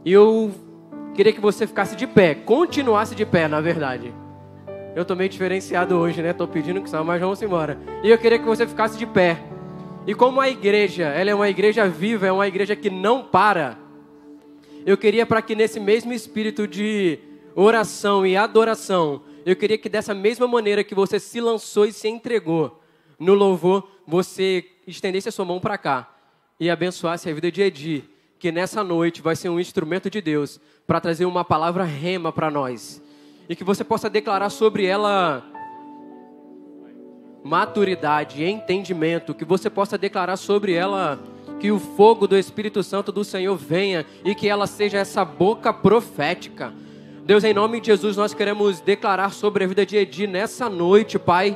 E eu queria que você ficasse de pé, continuasse de pé, na verdade. Eu tô meio diferenciado hoje, né? Tô pedindo que só, mas vamos embora. E eu queria que você ficasse de pé. E como a igreja, ela é uma igreja viva, é uma igreja que não para, eu queria para que nesse mesmo espírito de oração e adoração, eu queria que dessa mesma maneira que você se lançou e se entregou no louvor, você estendesse a sua mão para cá e abençoasse a vida de Edi, que nessa noite vai ser um instrumento de Deus para trazer uma palavra rema para nós. E que você possa declarar sobre ela maturidade, entendimento, que você possa declarar sobre ela que o fogo do Espírito Santo do Senhor venha e que ela seja essa boca profética. Deus, em nome de Jesus, nós queremos declarar sobre a vida de Edi nessa noite, Pai,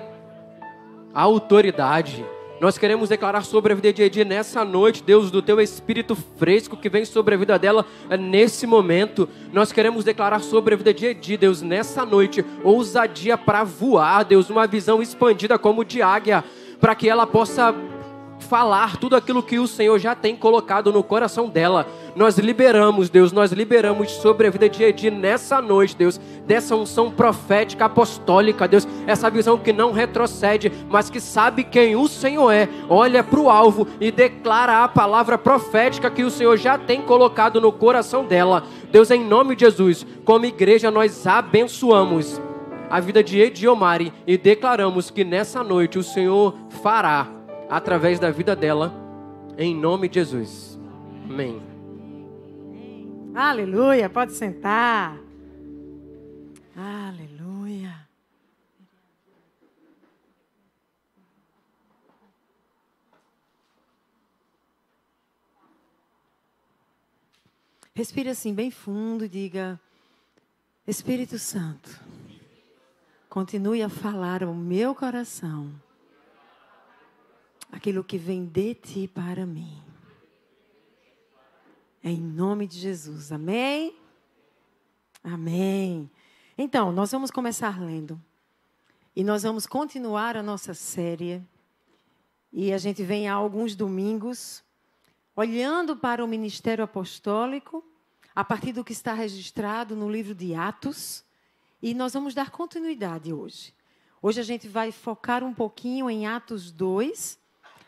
a autoridade. Nós queremos declarar sobre a vida de Edi nessa noite, Deus, do Teu Espírito fresco que vem sobre a vida dela nesse momento. Nós queremos declarar sobre a vida de Edi, Deus, nessa noite, ousadia para voar, Deus, uma visão expandida como de águia, para que ela possa falar tudo aquilo que o Senhor já tem colocado no coração dela. Nós liberamos, Deus, nós liberamos sobre a vida de Edi nessa noite, Deus, dessa unção profética, apostólica, Deus, essa visão que não retrocede, mas que sabe quem o Senhor é, olha para o alvo e declara a palavra profética que o Senhor já tem colocado no coração dela. Deus, em nome de Jesus, como igreja nós abençoamos a vida de Ediomari e declaramos que nessa noite o Senhor fará através da vida dela, em nome de Jesus. Amém. Aleluia, pode sentar. Aleluia. Respire assim bem fundo e diga: Espírito Santo, continue a falar ao meu coração aquilo que vem de ti para mim. Em nome de Jesus. Amém? Amém. Então, nós vamos começar lendo. E nós vamos continuar a nossa série. E a gente vem há alguns domingos olhando para o ministério apostólico, a partir do que está registrado no livro de Atos. E nós vamos dar continuidade hoje. Hoje a gente vai focar um pouquinho em Atos 2,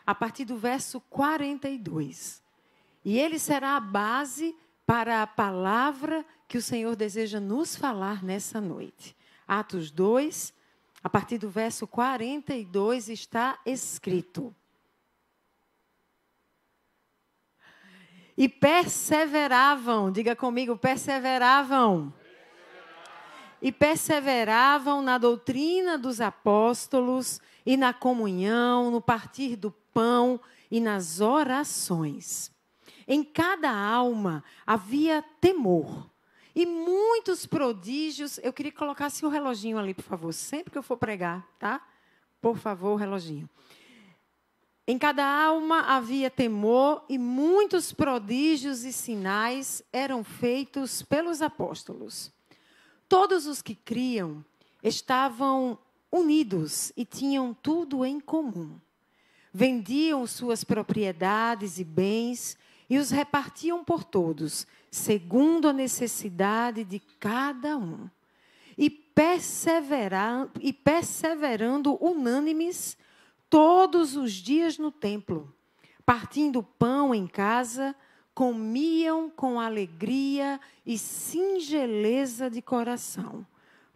a partir do verso 42. E ele será a base para a palavra que o Senhor deseja nos falar nessa noite. Atos 2, a partir do verso 42, está escrito: E perseveravam, diga comigo, perseveravam. E perseveravam na doutrina dos apóstolos e na comunhão, no partir do pão e nas orações. Em cada alma havia temor. E muitos prodígios. Eu queria que colocasse o reloginho ali, por favor, sempre que eu for pregar, tá? Por favor, o reloginho. Em cada alma havia temor e muitos prodígios e sinais eram feitos pelos apóstolos. Todos os que criam estavam unidos e tinham tudo em comum. Vendiam suas propriedades e bens e os repartiam por todos, segundo a necessidade de cada um. E perseverando unânimes todos os dias no templo, partindo pão em casa, comiam com alegria e singeleza de coração,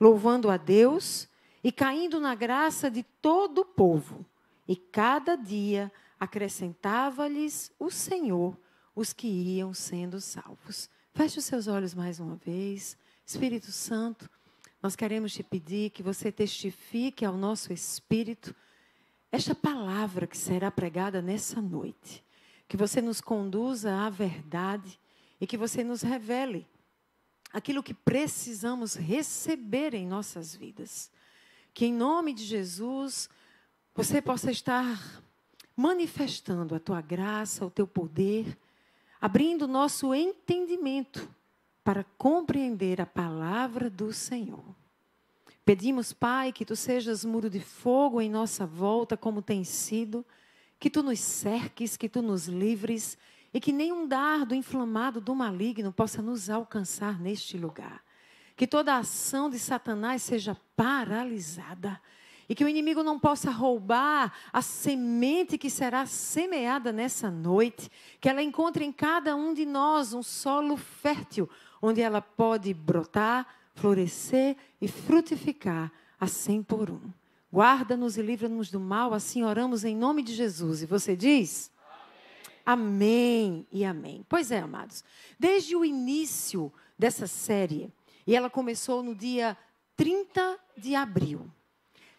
louvando a Deus e caindo na graça de todo o povo. E cada dia acrescentava-lhes o Senhor os que iam sendo salvos. Feche os seus olhos mais uma vez. Espírito Santo, nós queremos te pedir que você testifique ao nosso espírito esta palavra que será pregada nessa noite. Que você nos conduza à verdade e que você nos revele aquilo que precisamos receber em nossas vidas. Que em nome de Jesus você possa estar manifestando a tua graça, o teu poder, abrindo o nosso entendimento para compreender a palavra do Senhor. Pedimos, Pai, que tu sejas muro de fogo em nossa volta, como tem sido, que tu nos cerques, que tu nos livres e que nenhum dardo inflamado do maligno possa nos alcançar neste lugar. Que toda a ação de Satanás seja paralisada e que o inimigo não possa roubar a semente que será semeada nessa noite, que ela encontre em cada um de nós um solo fértil, onde ela pode brotar, florescer e frutificar a 100 por 1. Guarda-nos e livra-nos do mal, assim oramos em nome de Jesus. E você diz? Amém e amém. Pois é, amados, desde o início dessa série, e ela começou no dia 30 de abril.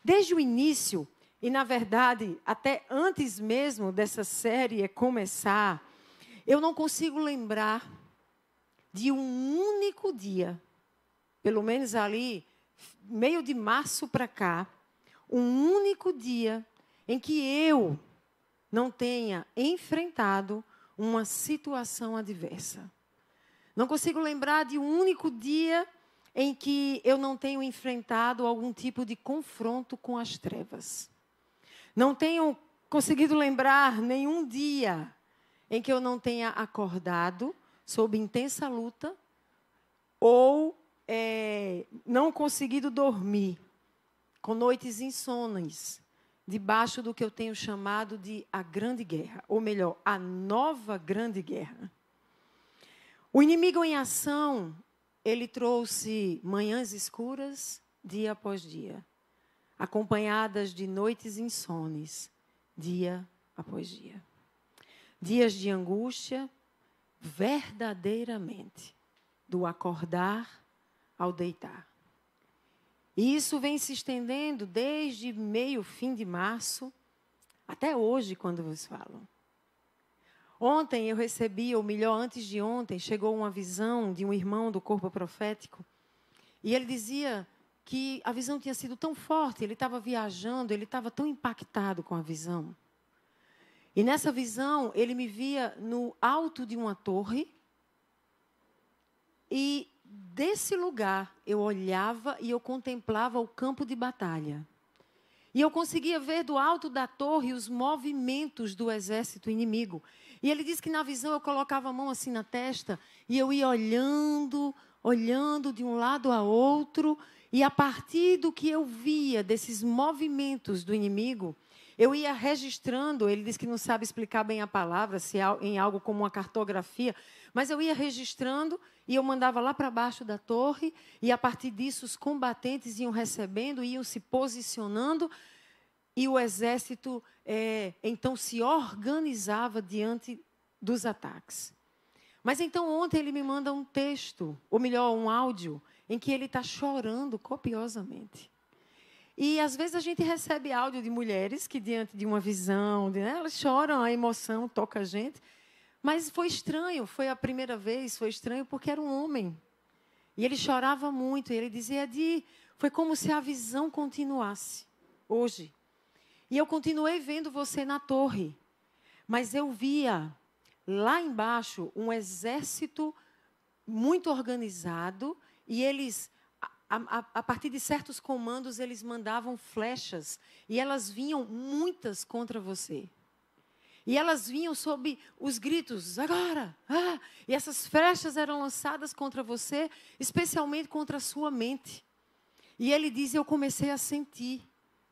Desde o início, e na verdade, até antes mesmo dessa série começar, eu não consigo lembrar de um único dia, pelo menos ali, meio de março para cá, um único dia em que eu não tenha enfrentado uma situação adversa. Não consigo lembrar de um único dia em que eu não tenho enfrentado algum tipo de confronto com as trevas. Não tenho conseguido lembrar nenhum dia em que eu não tenha acordado sob intensa luta ou não conseguido dormir com noites insones, debaixo do que eu tenho chamado de a grande guerra, ou melhor, a nova grande guerra. O inimigo em ação, ele trouxe manhãs escuras, dia após dia, acompanhadas de noites insones, dia após dia. Dias de angústia, verdadeiramente, do acordar ao deitar. E isso vem se estendendo desde fim de março, até hoje, quando vos falo. Ontem eu recebi, ou melhor, antes de ontem, chegou uma visão de um irmão do corpo profético. E ele dizia que a visão tinha sido tão forte, ele estava viajando, ele estava tão impactado com a visão. E nessa visão, ele me via no alto de uma torre. E desse lugar, eu olhava e eu contemplava o campo de batalha. E eu conseguia ver do alto da torre os movimentos do exército inimigo. E ele disse que na visão eu colocava a mão assim na testa e eu ia olhando de um lado a outro. E a partir do que eu via desses movimentos do inimigo, eu ia registrando. Ele disse que não sabe explicar bem a palavra, se é em algo como uma cartografia, mas eu ia registrando e eu mandava lá para baixo da torre, e a partir disso os combatentes iam recebendo, iam se posicionando, e o exército então se organizava diante dos ataques. Mas então ontem ele me manda um texto, ou melhor, um áudio, em que ele está chorando copiosamente. E às vezes a gente recebe áudio de mulheres que diante de uma visão, elas choram, a emoção toca a gente. Mas foi estranho, foi a primeira vez, foi estranho porque era um homem. E ele chorava muito, e ele dizia, Adi, foi como se a visão continuasse hoje. E eu continuei vendo você na torre, mas eu via lá embaixo um exército muito organizado, e eles, a partir de certos comandos, eles mandavam flechas, e elas vinham muitas contra você. E elas vinham sob os gritos, agora! Ah! E essas flechas eram lançadas contra você, especialmente contra a sua mente. E ele diz, eu comecei a sentir,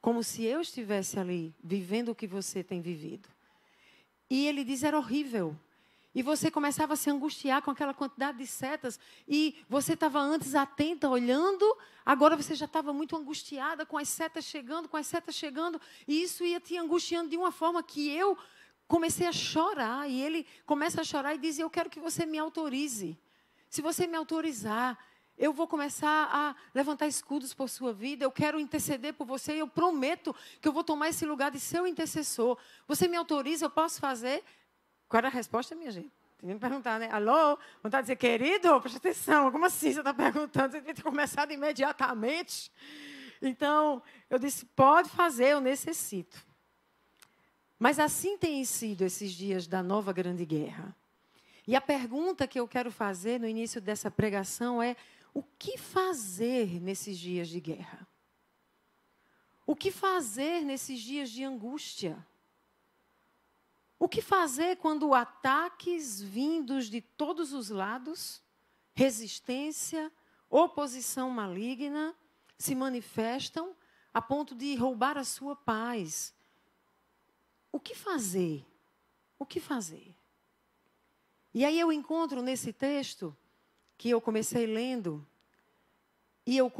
como se eu estivesse ali, vivendo o que você tem vivido. E ele diz, era horrível. E você começava a se angustiar com aquela quantidade de setas. E você estava antes atenta, olhando. Agora você já estava muito angustiada com as setas chegando, E isso ia te angustiando de uma forma que eu comecei a chorar. E ele começa a chorar e diz, eu quero que você me autorize. Se você me autorizar, eu vou começar a levantar escudos por sua vida. Eu quero interceder por você. E eu prometo que eu vou tomar esse lugar de seu intercessor. Você me autoriza, eu posso fazer? Qual era a resposta, minha gente? Tem que me perguntar, né? Alô? Vontade de dizer, querido, presta atenção. Como assim você está perguntando? Você devia ter começado imediatamente. Então, eu disse, pode fazer, eu necessito. Mas assim têm sido esses dias da nova grande guerra. E a pergunta que eu quero fazer no início dessa pregação é, o que fazer nesses dias de guerra? O que fazer nesses dias de angústia? O que fazer quando ataques vindos de todos os lados, resistência, oposição maligna, se manifestam a ponto de roubar a sua paz? O que fazer? O que fazer? E aí eu encontro nesse texto, que eu comecei lendo, e eu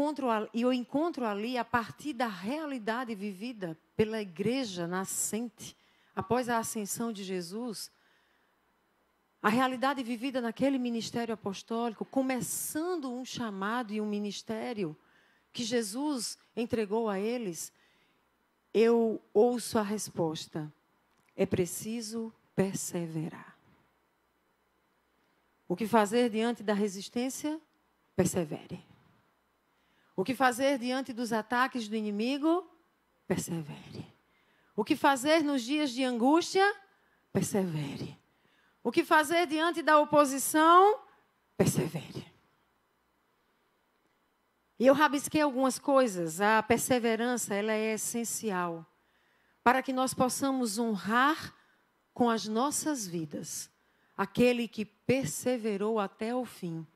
encontro ali, a partir da realidade vivida pela igreja nascente, após a ascensão de Jesus, a realidade vivida naquele ministério apostólico, começando um chamado e um ministério que Jesus entregou a eles, eu ouço a resposta: é preciso perseverar. O que fazer diante da resistência? Persevere. O que fazer diante dos ataques do inimigo? Persevere. O que fazer nos dias de angústia? Persevere. O que fazer diante da oposição? Persevere. E eu rabisquei algumas coisas. A perseverança, ela é essencial para que nós possamos honrar com as nossas vidas aquele que perseverou até o fim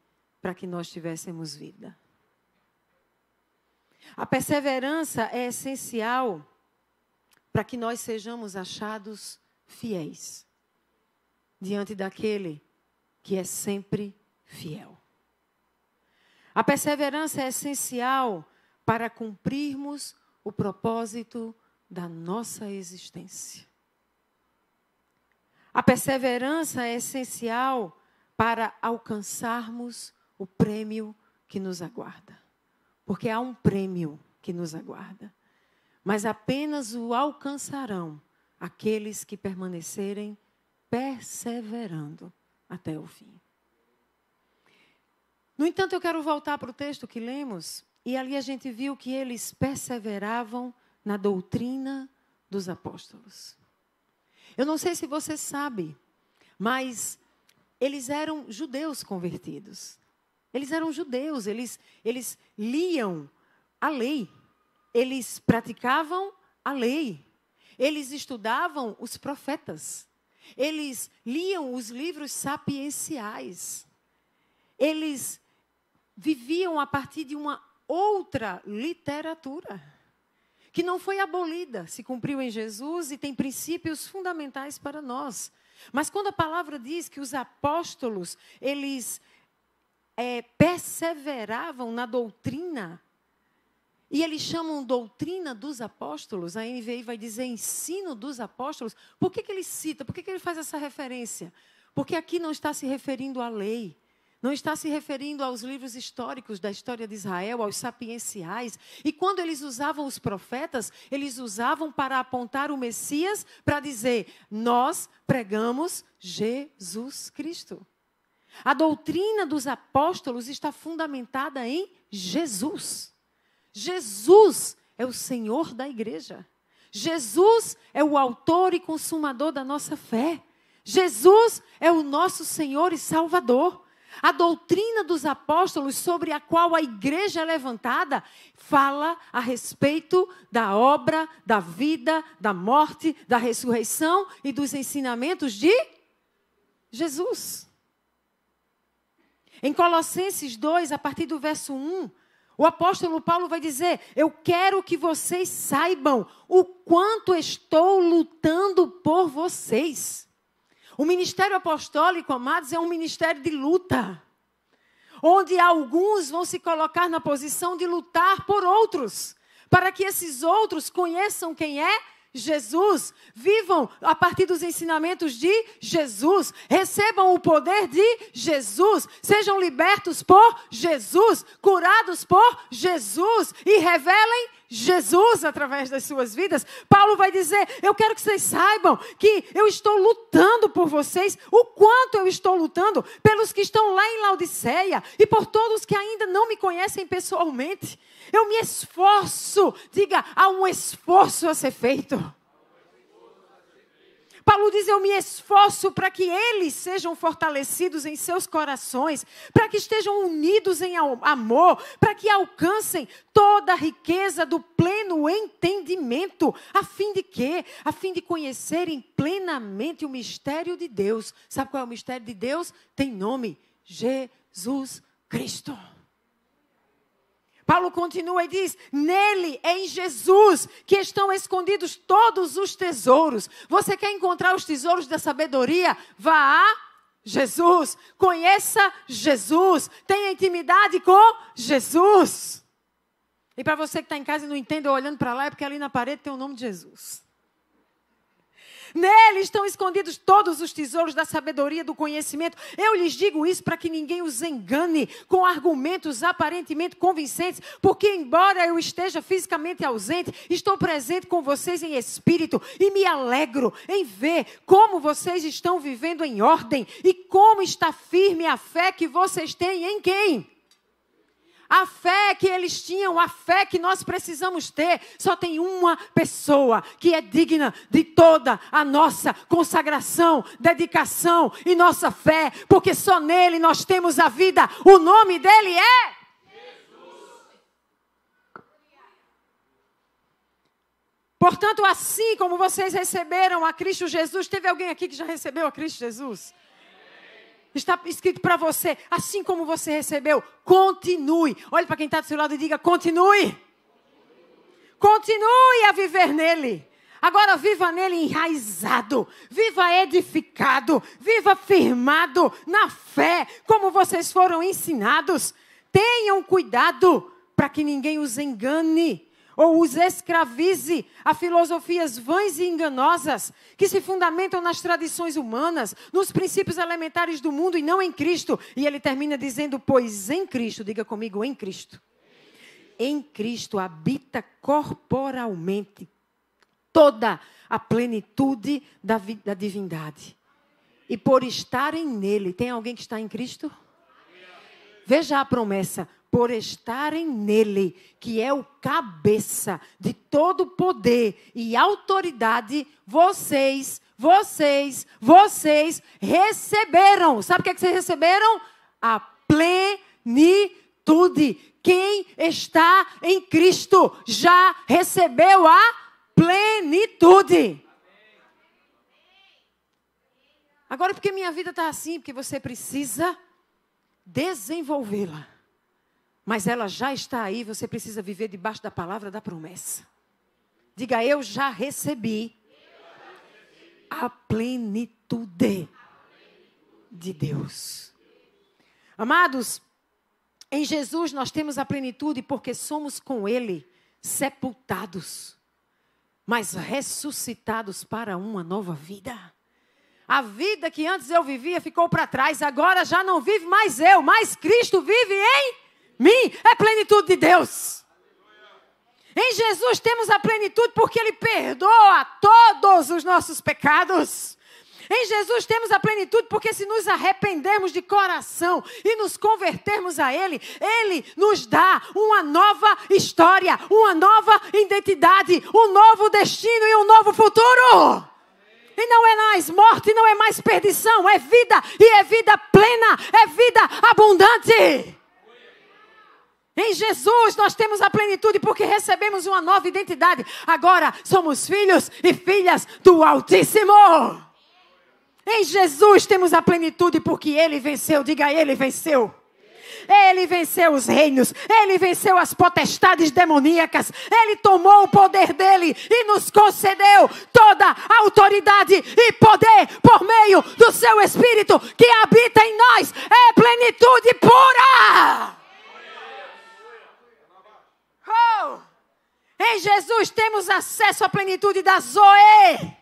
para que nós tivéssemos vida. A perseverança é essencial para que nós sejamos achados fiéis diante daquele que é sempre fiel. A perseverança é essencial para cumprirmos o propósito da nossa existência. A perseverança é essencial para alcançarmos o prêmio que nos aguarda. Porque há um prêmio que nos aguarda. Mas apenas o alcançarão aqueles que permanecerem perseverando até o fim. No entanto, eu quero voltar para o texto que lemos, e ali a gente viu que eles perseveravam na doutrina dos apóstolos. Eu não sei se você sabe, mas eles eram judeus convertidos. Eles eram judeus, eles liam a lei, eles praticavam a lei, eles estudavam os profetas, eles liam os livros sapienciais, eles viviam a partir de uma outra literatura, que não foi abolida, se cumpriu em Jesus e tem princípios fundamentais para nós. Mas quando a palavra diz que os apóstolos, eles perseveravam na doutrina, e eles chamam doutrina dos apóstolos, a NVI vai dizer ensino dos apóstolos, por que ele cita, por que ele faz essa referência? Porque aqui não está se referindo à lei, não está se referindo aos livros históricos da história de Israel, aos sapienciais. E quando eles usavam os profetas, eles usavam para apontar o Messias, para dizer, nós pregamos Jesus Cristo. A doutrina dos apóstolos está fundamentada em Jesus. Jesus é o Senhor da igreja. Jesus é o autor e consumador da nossa fé. Jesus é o nosso Senhor e Salvador. A doutrina dos apóstolos sobre a qual a igreja é levantada fala a respeito da obra, da vida, da morte, da ressurreição e dos ensinamentos de Jesus. Em Colossenses 2, a partir do verso 1, o apóstolo Paulo vai dizer, eu quero que vocês saibam o quanto estou lutando por vocês. O ministério apostólico, amados, é um ministério de luta, onde alguns vão se colocar na posição de lutar por outros, para que esses outros conheçam quem é Jesus, vivam a partir dos ensinamentos de Jesus, recebam o poder de Jesus, sejam libertos por Jesus, curados por Jesus e revelem Jesus através das suas vidas. Paulo vai dizer, eu quero que vocês saibam que eu estou lutando por vocês, o quanto eu estou lutando pelos que estão lá em Laodiceia e por todos que ainda não me conhecem pessoalmente. Eu me esforço, diga, há um esforço a ser feito. Paulo diz, eu me esforço para que eles sejam fortalecidos em seus corações, para que estejam unidos em amor, para que alcancem toda a riqueza do pleno pleno entendimento. A fim de quê? A fim de conhecerem plenamente o mistério de Deus. Sabe qual é o mistério de Deus? Tem nome: Jesus Cristo. Paulo continua e diz: nele, em Jesus, que estão escondidos todos os tesouros. Você quer encontrar os tesouros da sabedoria? Vá a Jesus. Conheça Jesus. Tenha intimidade com Jesus. E para você que está em casa e não entende, olhando para lá, é porque ali na parede tem o nome de Jesus. Nele estão escondidos todos os tesouros da sabedoria, do conhecimento. Eu lhes digo isso para que ninguém os engane com argumentos aparentemente convincentes, porque embora eu esteja fisicamente ausente, estou presente com vocês em espírito e me alegro em ver como vocês estão vivendo em ordem e como está firme a fé que vocês têm em quem? A fé que eles tinham, a fé que nós precisamos ter, só tem uma pessoa que é digna de toda a nossa consagração, dedicação e nossa fé, porque só nele nós temos a vida. O nome dele é Jesus. Portanto, assim como vocês receberam a Cristo Jesus, teve alguém aqui que já recebeu a Cristo Jesus? Está escrito para você, assim como você recebeu, continue. Olhe para quem está do seu lado e diga: continue. Continue a viver nele. Agora viva nele enraizado, viva edificado, viva firmado na fé, como vocês foram ensinados. Tenham cuidado para que ninguém os engane ou os escravize a filosofias vãs e enganosas, que se fundamentam nas tradições humanas, nos princípios elementares do mundo e não em Cristo. E ele termina dizendo: pois em Cristo, diga comigo, em Cristo. Em Cristo habita corporalmente toda a plenitude da divindade. E por estarem nele, tem alguém que está em Cristo? Veja a promessa: por estarem nele, que é o cabeça de todo poder e autoridade, vocês receberam. Sabe o que vocês receberam? A plenitude. Quem está em Cristo já recebeu a plenitude. Agora, porque minha vida está assim? Porque você precisa desenvolvê-la. Mas ela já está aí, você precisa viver debaixo da palavra da promessa. Diga: eu já recebi a plenitude de Deus. Amados, em Jesus nós temos a plenitude porque somos com Ele sepultados, mas ressuscitados para uma nova vida. A vida que antes eu vivia ficou para trás, agora já não vive mais eu, mas Cristo vive em mim. É plenitude de Deus. Em Jesus temos a plenitude porque Ele perdoa todos os nossos pecados. Em Jesus temos a plenitude porque se nos arrependermos de coração e nos convertermos a Ele, Ele nos dá uma nova história, uma nova identidade, um novo destino e um novo futuro. E não é mais morte, não é mais perdição, é vida, e é vida plena, é vida abundante. Em Jesus nós temos a plenitude porque recebemos uma nova identidade. Agora somos filhos e filhas do Altíssimo. Em Jesus temos a plenitude porque Ele venceu. Diga: Ele venceu. Ele venceu os reinos, Ele venceu as potestades demoníacas, Ele tomou o poder dEle e nos concedeu toda a autoridade e poder por meio do Seu Espírito que habita em nós. É plenitude pura. Oh! Em Jesus temos acesso à plenitude da Zoe,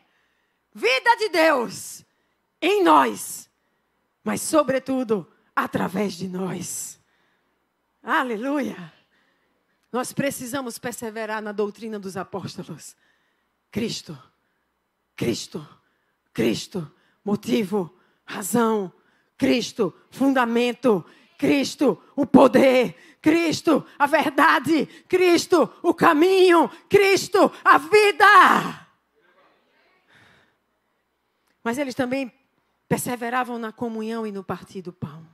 vida de Deus, em nós, mas sobretudo através de nós. Aleluia! Nós precisamos perseverar na doutrina dos apóstolos. Cristo, Cristo, Cristo, motivo, razão, Cristo, fundamento, Cristo, o poder, Cristo, a verdade, Cristo, o caminho, Cristo, a vida. Mas eles também perseveravam na comunhão e no partir do pão.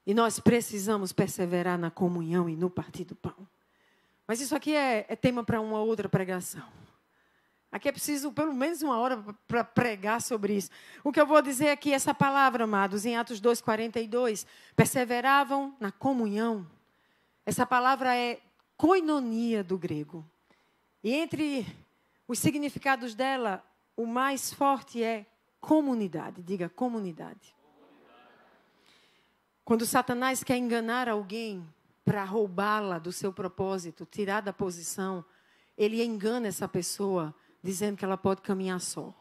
E nós precisamos perseverar na comunhão e no partir do pão. Mas isso aqui é tema para uma outra pregação. Aqui é preciso pelo menos uma hora para pregar sobre isso. O que eu vou dizer aqui, essa palavra, amados, em Atos 2:42, perseveravam na comunhão. Essa palavra é koinonia do grego. E entre os significados dela, o mais forte é comunidade. Diga comunidade. Quando Satanás quer enganar alguém para roubá-la do seu propósito, tirar da posição, ele engana essa pessoa dizendo que ela pode caminhar só.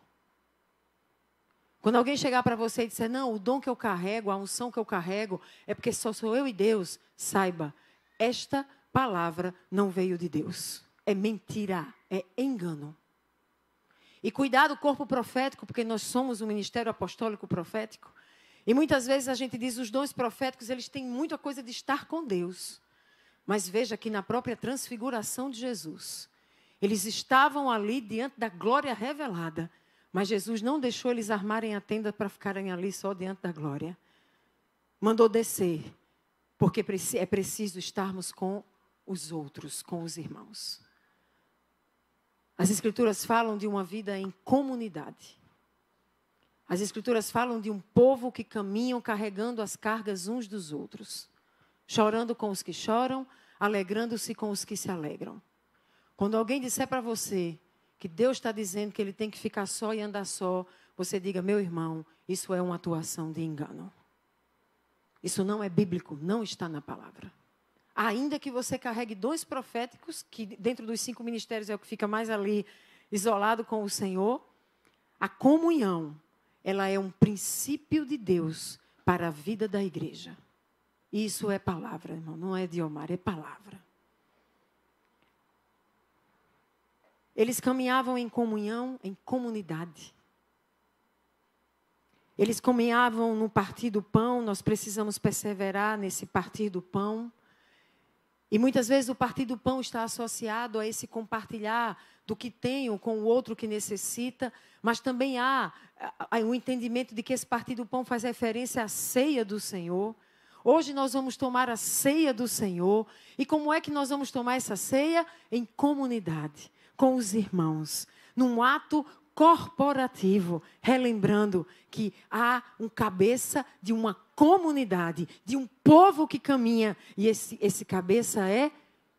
Quando alguém chegar para você e disser, não, o dom que eu carrego, a unção que eu carrego, é porque só sou eu e Deus, saiba, esta palavra não veio de Deus. É mentira, é engano. E cuidado, corpo profético, porque nós somos um ministério apostólico profético. E muitas vezes a gente diz, os dons proféticos, eles têm muita coisa de estar com Deus. Mas veja que na própria transfiguração de Jesus, eles estavam ali diante da glória revelada. Mas Jesus não deixou eles armarem a tenda para ficarem ali só diante da glória. Mandou descer, porque é preciso estarmos com os outros, com os irmãos. As Escrituras falam de uma vida em comunidade. As Escrituras falam de um povo que caminham carregando as cargas uns dos outros. Chorando com os que choram, alegrando-se com os que se alegram. Quando alguém disser para você que Deus está dizendo que ele tem que ficar só e andar só, você diga, meu irmão, isso é uma atuação de engano. Isso não é bíblico, não está na palavra. Ainda que você carregue dons proféticos, que dentro dos 5 ministérios é o que fica mais ali isolado com o Senhor, a comunhão, ela é um princípio de Deus para a vida da igreja. Isso é palavra, irmão, não é Diomar, é palavra. Eles caminhavam em comunhão, em comunidade. Eles caminhavam no partir do pão, nós precisamos perseverar nesse partir do pão. E muitas vezes o partir do pão está associado a esse compartilhar do que tenho com o outro que necessita, mas também há o entendimento de que esse partir do pão faz referência à ceia do Senhor. Hoje nós vamos tomar a ceia do Senhor. E como é que nós vamos tomar essa ceia? Em comunidade, com os irmãos, num ato corporativo, relembrando que há um cabeça de uma comunidade, de um povo que caminha, e esse cabeça é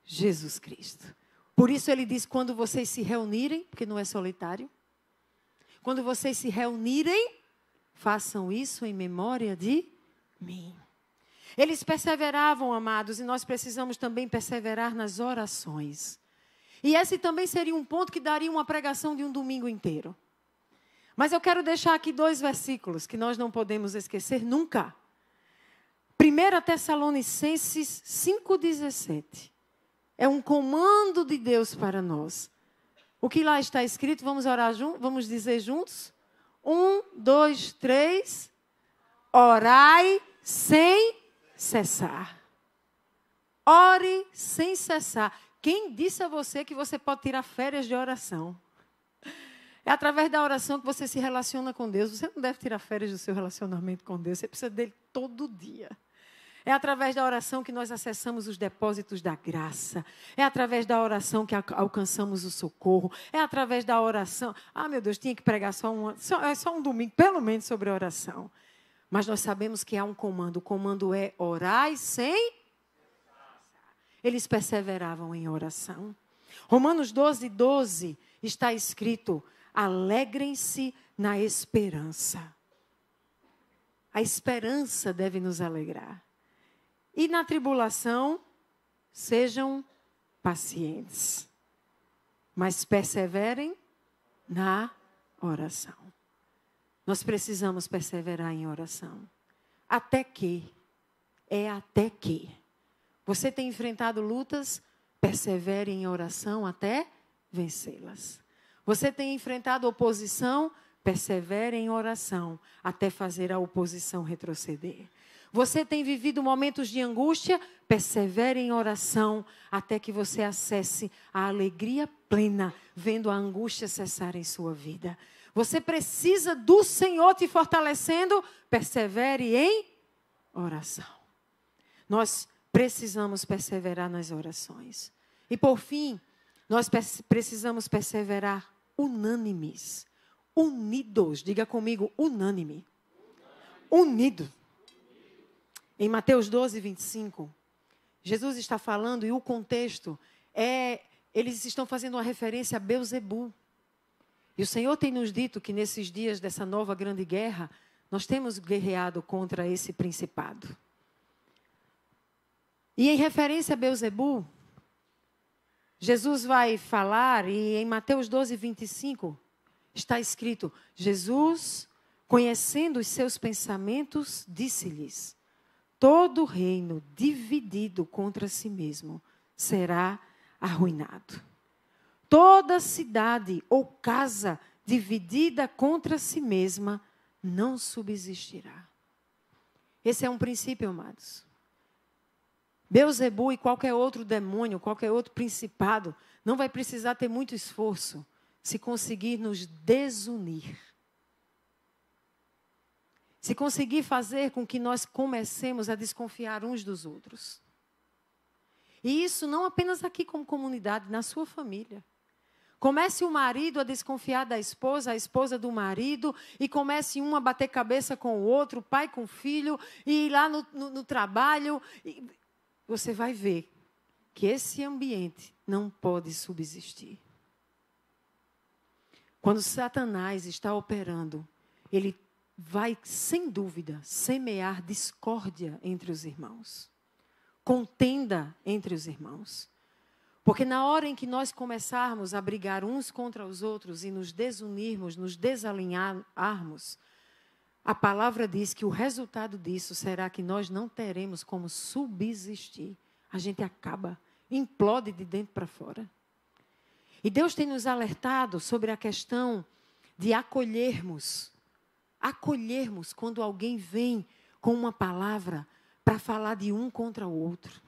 Jesus Cristo. Por isso ele diz, quando vocês se reunirem, porque não é solitário, quando vocês se reunirem, façam isso em memória de mim. Eles perseveravam, amados, e nós precisamos também perseverar nas orações. E esse também seria um ponto que daria uma pregação de um domingo inteiro. Mas eu quero deixar aqui 2 versículos que nós não podemos esquecer nunca. 1 Tessalonicenses 5,17. É um comando de Deus para nós. O que lá está escrito, vamos orar juntos? Vamos dizer juntos? 1, 2, 3. Orai sem cessar. Ore sem cessar. Quem disse a você que você pode tirar férias de oração? É através da oração que você se relaciona com Deus. Você não deve tirar férias do seu relacionamento com Deus. Você precisa dele todo dia. É através da oração que nós acessamos os depósitos da graça. É através da oração que alcançamos o socorro. É através da oração... Ah, meu Deus, tinha que pregar só um domingo, pelo menos, sobre a oração. Mas nós sabemos que há um comando. O comando é orar sem... Eles perseveravam em oração. Romanos 12:12 está escrito, alegrem-se na esperança. A esperança deve nos alegrar. E na tribulação, sejam pacientes, mas perseverem na oração. Nós precisamos perseverar em oração. Até que. Você tem enfrentado lutas, persevere em oração até vencê-las. Você tem enfrentado oposição, persevere em oração até fazer a oposição retroceder. Você tem vivido momentos de angústia, persevere em oração até que você acesse a alegria plena, vendo a angústia cessar em sua vida. Você precisa do Senhor te fortalecendo, persevere em oração. Nós precisamos perseverar nas orações. E por fim, nós precisamos perseverar unânimes, unidos. Diga comigo, unânime. Unido. Em Mateus 12, 25, Jesus está falando e o contexto eles estão fazendo uma referência a Belzebu. E o Senhor tem nos dito que nesses dias dessa nova grande guerra, nós temos guerreado contra esse principado. E em referência a Belzebu, Jesus vai falar, e em Mateus 12, 25, está escrito: Jesus, conhecendo os seus pensamentos, disse-lhes: todo reino dividido contra si mesmo será arruinado. Toda cidade ou casa dividida contra si mesma não subsistirá. Esse é um princípio, amados. Belzebu e qualquer outro demônio, qualquer outro principado, não vai precisar ter muito esforço se conseguir nos desunir. Se conseguir fazer com que nós comecemos a desconfiar uns dos outros. E isso não apenas aqui como comunidade, na sua família. Comece o marido a desconfiar da esposa, a esposa do marido, e comece um a bater cabeça com o outro, o pai com o filho, e ir lá no trabalho. E você vai ver que esse ambiente não pode subsistir. Quando Satanás está operando, ele vai, sem dúvida, semear discórdia entre os irmãos. Contenda entre os irmãos. Porque na hora em que nós começarmos a brigar uns contra os outros e nos desunirmos, nos desalinharmos, a palavra diz que o resultado disso será que nós não teremos como subsistir. A gente acaba, implode de dentro para fora. E Deus tem nos alertado sobre a questão de acolhermos quando alguém vem com uma palavra para falar de um contra o outro.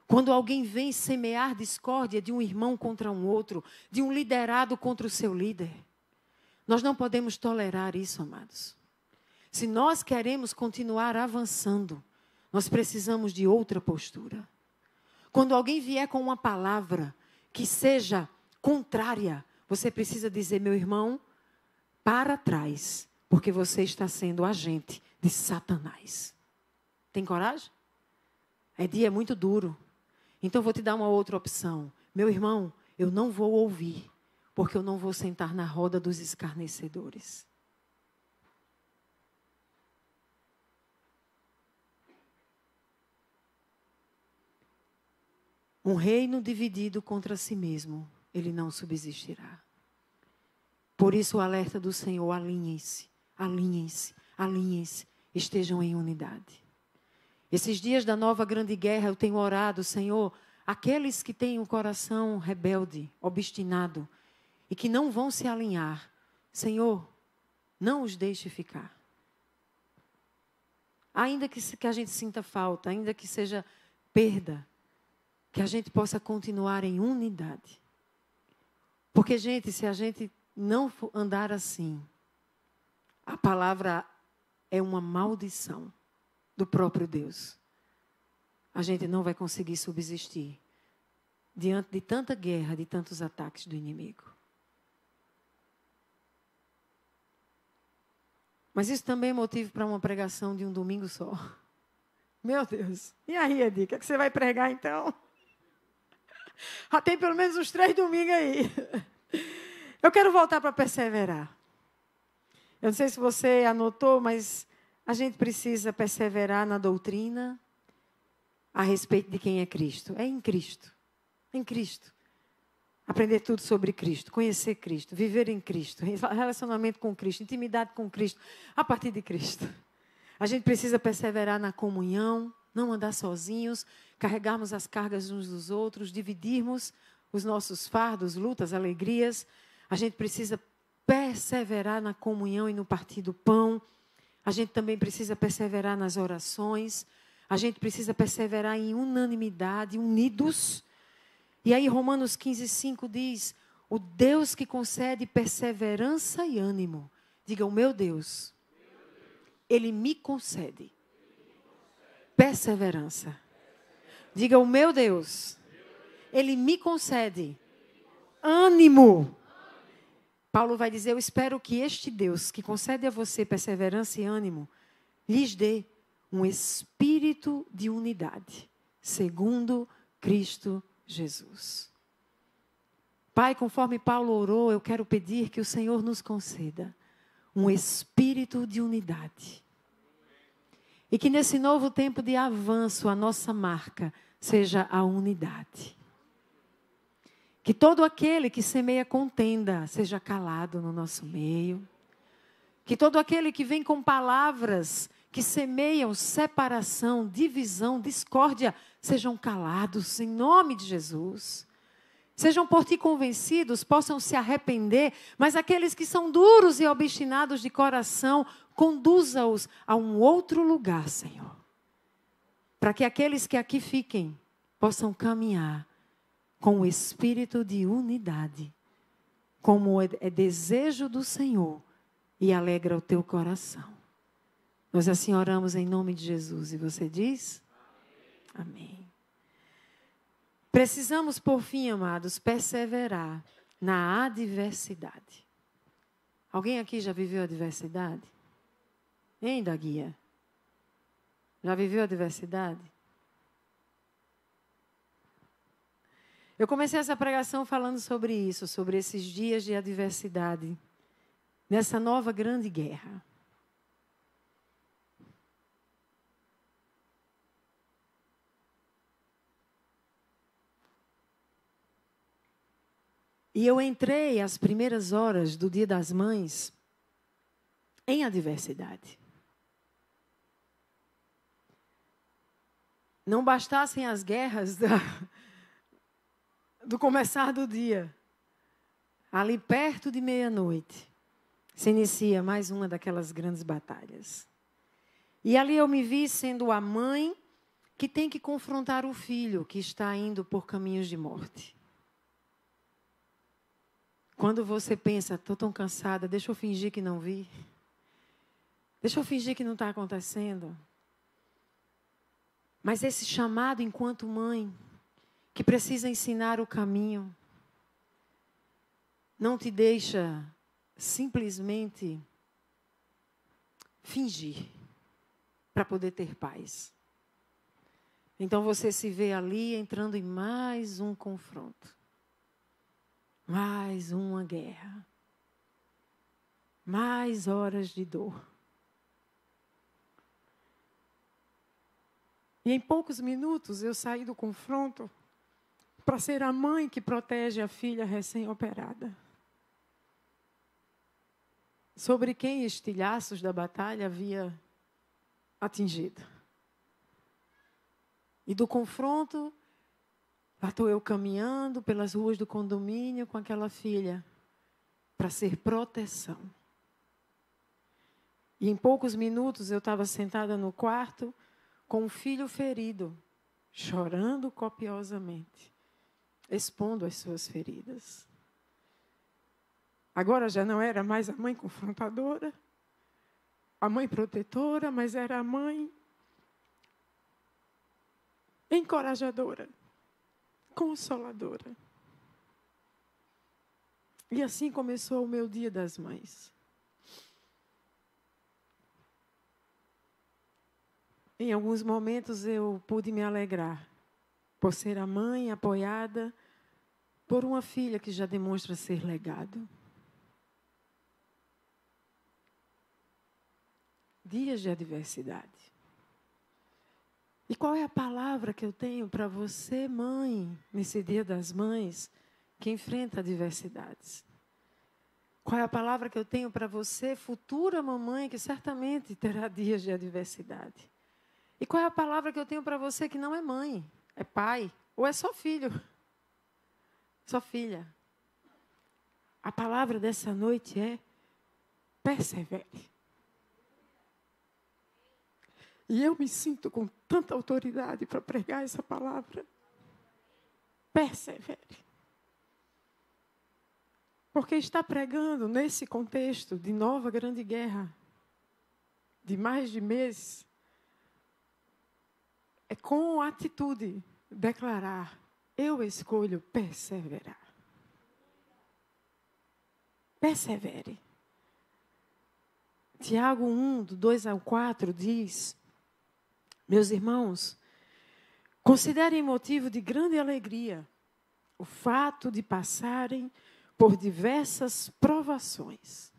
Quando alguém vem semear discórdia de um irmão contra um outro, de um liderado contra o seu líder. Nós não podemos tolerar isso, amados. Se nós queremos continuar avançando, nós precisamos de outra postura. Quando alguém vier com uma palavra que seja contrária, você precisa dizer: meu irmão, para trás, porque você está sendo agente de Satanás. Tem coragem? É dia muito duro. Então, vou te dar uma outra opção. Meu irmão, eu não vou ouvir, porque eu não vou sentar na roda dos escarnecedores. Um reino dividido contra si mesmo, ele não subsistirá. Por isso o alerta do Senhor: alinhem-se, alinhem-se, alinhem-se, estejam em unidade. Esses dias da nova grande guerra eu tenho orado: Senhor, aqueles que têm um coração rebelde, obstinado, e que não vão se alinhar, Senhor, não os deixe ficar. Ainda que a gente sinta falta, ainda que seja perda, que a gente possa continuar em unidade. Porque, gente, se a gente não andar assim, a palavra é uma maldição do próprio Deus. A gente não vai conseguir subsistir diante de tanta guerra, de tantos ataques do inimigo. Mas isso também é motivo para uma pregação de um domingo só. Meu Deus. E aí, Edi, o que é que você vai pregar então? Já tem pelo menos uns 3 domingos aí. Eu quero voltar para perseverar. Eu não sei se você anotou, mas a gente precisa perseverar na doutrina a respeito de quem é Cristo. É em Cristo. Em Cristo. Aprender tudo sobre Cristo, conhecer Cristo, viver em Cristo, relacionamento com Cristo, intimidade com Cristo, a partir de Cristo. A gente precisa perseverar na comunhão, não andar sozinhos, carregarmos as cargas uns dos outros, dividirmos os nossos fardos, lutas, alegrias. A gente precisa perseverar na comunhão e no partir do pão. A gente também precisa perseverar nas orações. A gente precisa perseverar em unanimidade, unidos. E aí Romanos 15:5 diz: o Deus que concede perseverança e ânimo. Diga: o meu Deus, Ele me concede perseverança. Diga: o meu Deus, Ele me concede ânimo. Paulo vai dizer, eu espero que este Deus, que concede a você perseverança e ânimo, lhes dê um espírito de unidade, segundo Cristo Jesus. Pai, conforme Paulo orou, eu quero pedir que o Senhor nos conceda um espírito de unidade. E que nesse novo tempo de avanço, a nossa marca seja a unidade. Que todo aquele que semeia contenda seja calado no nosso meio. Que todo aquele que vem com palavras que semeiam separação, divisão, discórdia, sejam calados em nome de Jesus. Sejam por ti convencidos, possam se arrepender, mas aqueles que são duros e obstinados de coração, conduza-os a um outro lugar, Senhor. Para que aqueles que aqui fiquem, possam caminhar com o espírito de unidade, como é desejo do Senhor e alegra o teu coração. Nós assim oramos em nome de Jesus. E você diz? Amém. Precisamos, por fim, amados, perseverar na adversidade. Alguém aqui já viveu adversidade? Hein, da guia? Já viveu adversidade? Eu comecei essa pregação falando sobre isso, sobre esses dias de adversidade, nessa nova grande guerra. E eu entrei às primeiras horas do Dia das Mães em adversidade. Não bastassem as guerras do começar do dia. Ali perto de meia-noite, se inicia mais uma daquelas grandes batalhas. E ali eu me vi sendo a mãe que tem que confrontar o filho que está indo por caminhos de morte. Quando você pensa, estou tão cansada, deixa eu fingir que não vi. Deixa eu fingir que não está acontecendo. Mas esse chamado enquanto mãe, que precisa ensinar o caminho, não te deixa simplesmente fingir para poder ter paz. Então você se vê ali entrando em mais um confronto. Mais uma guerra. Mais horas de dor. E em poucos minutos eu saí do confronto para ser a mãe que protege a filha recém-operada. Sobre quem estilhaços da batalha havia atingido. E do confronto, lá estou eu caminhando pelas ruas do condomínio com aquela filha para ser proteção. E em poucos minutos eu estava sentada no quarto com um filho ferido, chorando copiosamente, expondo as suas feridas. Agora já não era mais a mãe confrontadora, a mãe protetora, mas era a mãe encorajadora, consoladora. E assim começou o meu Dia das Mães. Em alguns momentos eu pude me alegrar por ser a mãe apoiada por uma filha que já demonstra ser legado. Dias de adversidade. E qual é a palavra que eu tenho para você, mãe, nesse Dia das Mães, que enfrenta adversidades? Qual é a palavra que eu tenho para você, futura mamãe, que certamente terá dias de adversidade? E qual é a palavra que eu tenho para você que não é mãe, é pai, ou é só filho, só filha? A palavra dessa noite é persevere. E eu me sinto com tanta autoridade para pregar essa palavra. Persevere. Porque está pregando nesse contexto de nova grande guerra, de mais de mês, é com atitude declarar eu escolho perseverar. Persevere. Tiago 1, do 2 ao 4, diz: meus irmãos, considerem motivo de grande alegria o fato de passarem por diversas provações.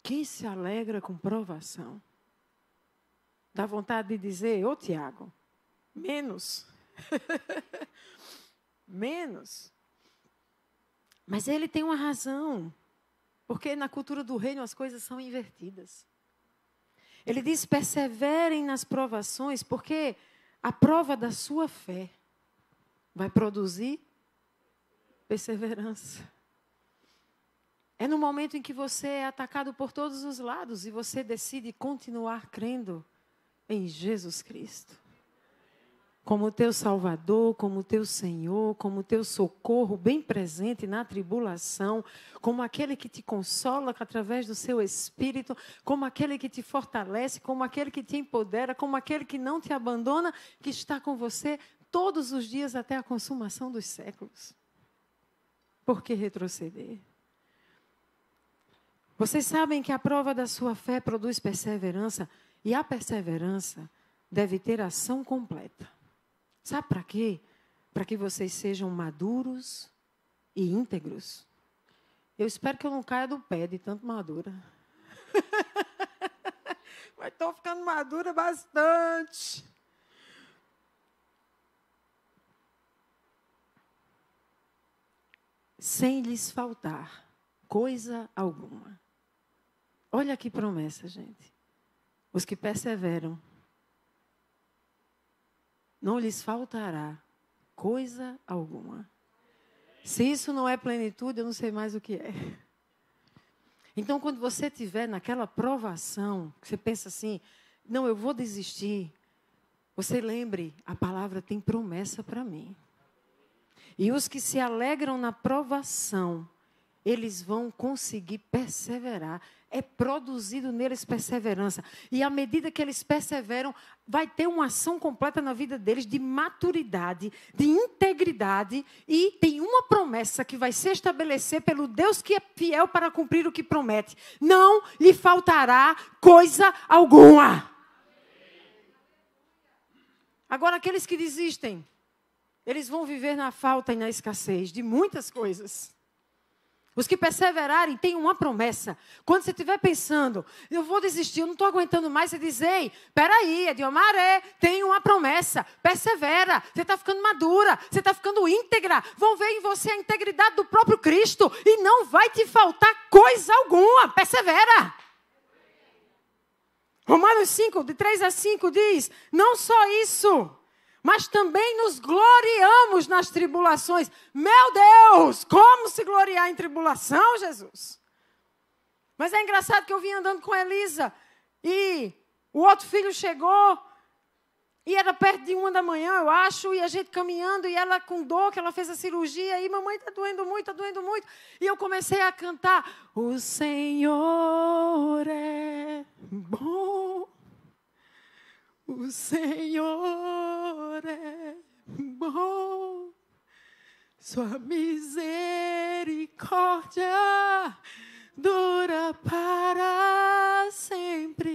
Quem se alegra com provação? Dá vontade de dizer, ô Tiago, menos. Menos. Mas ele tem uma razão. Porque na cultura do reino as coisas são invertidas. Ele diz, perseverem nas provações, porque a prova da sua fé vai produzir perseverança. É no momento em que você é atacado por todos os lados e você decide continuar crendo em Jesus Cristo. Como teu Salvador, como teu Senhor, como teu socorro bem presente na tribulação, como aquele que te consola através do seu Espírito, como aquele que te fortalece, como aquele que te empodera, como aquele que não te abandona, que está com você todos os dias até a consumação dos séculos. Por que retroceder? Vocês sabem que a prova da sua fé produz perseverança, e a perseverança deve ter ação completa. Sabe para quê? Para que vocês sejam maduros e íntegros. Eu espero que eu não caia do pé de tanto madura. Mas estou ficando madura bastante. Sem lhes faltar coisa alguma. Olha que promessa, gente. Os que perseveram, não lhes faltará coisa alguma. Se isso não é plenitude, eu não sei mais o que é. Então, quando você estiver naquela provação, que você pensa assim, não, eu vou desistir. Você lembre, a palavra tem promessa para mim. E os que se alegram na provação, eles vão conseguir perseverar. É produzido neles perseverança. E à medida que eles perseveram, vai ter uma ação completa na vida deles de maturidade, de integridade. E tem uma promessa que vai se estabelecer pelo Deus que é fiel para cumprir o que promete. Não lhe faltará coisa alguma. Agora, aqueles que desistem, eles vão viver na falta e na escassez de muitas coisas. Os que perseverarem têm uma promessa. Quando você estiver pensando, eu vou desistir, eu não estou aguentando mais, você diz, ei, peraí, Ediomaré, tem uma promessa, persevera, você está ficando madura, você está ficando íntegra, vão ver em você a integridade do próprio Cristo e não vai te faltar coisa alguma, persevera. Romanos 5, de 3 a 5 diz, não só isso, mas também nos gloriamos nas tribulações. Meu Deus, como se gloriar em tribulação, Jesus? Mas é engraçado que eu vim andando com a Elisa e o outro filho chegou e era perto de 1 da manhã, eu acho, e a gente caminhando e ela com dor, que ela fez a cirurgia e mamãe está doendo muito, está doendo muito. E eu comecei a cantar, o Senhor é bom. O Senhor é bom, sua misericórdia dura para sempre.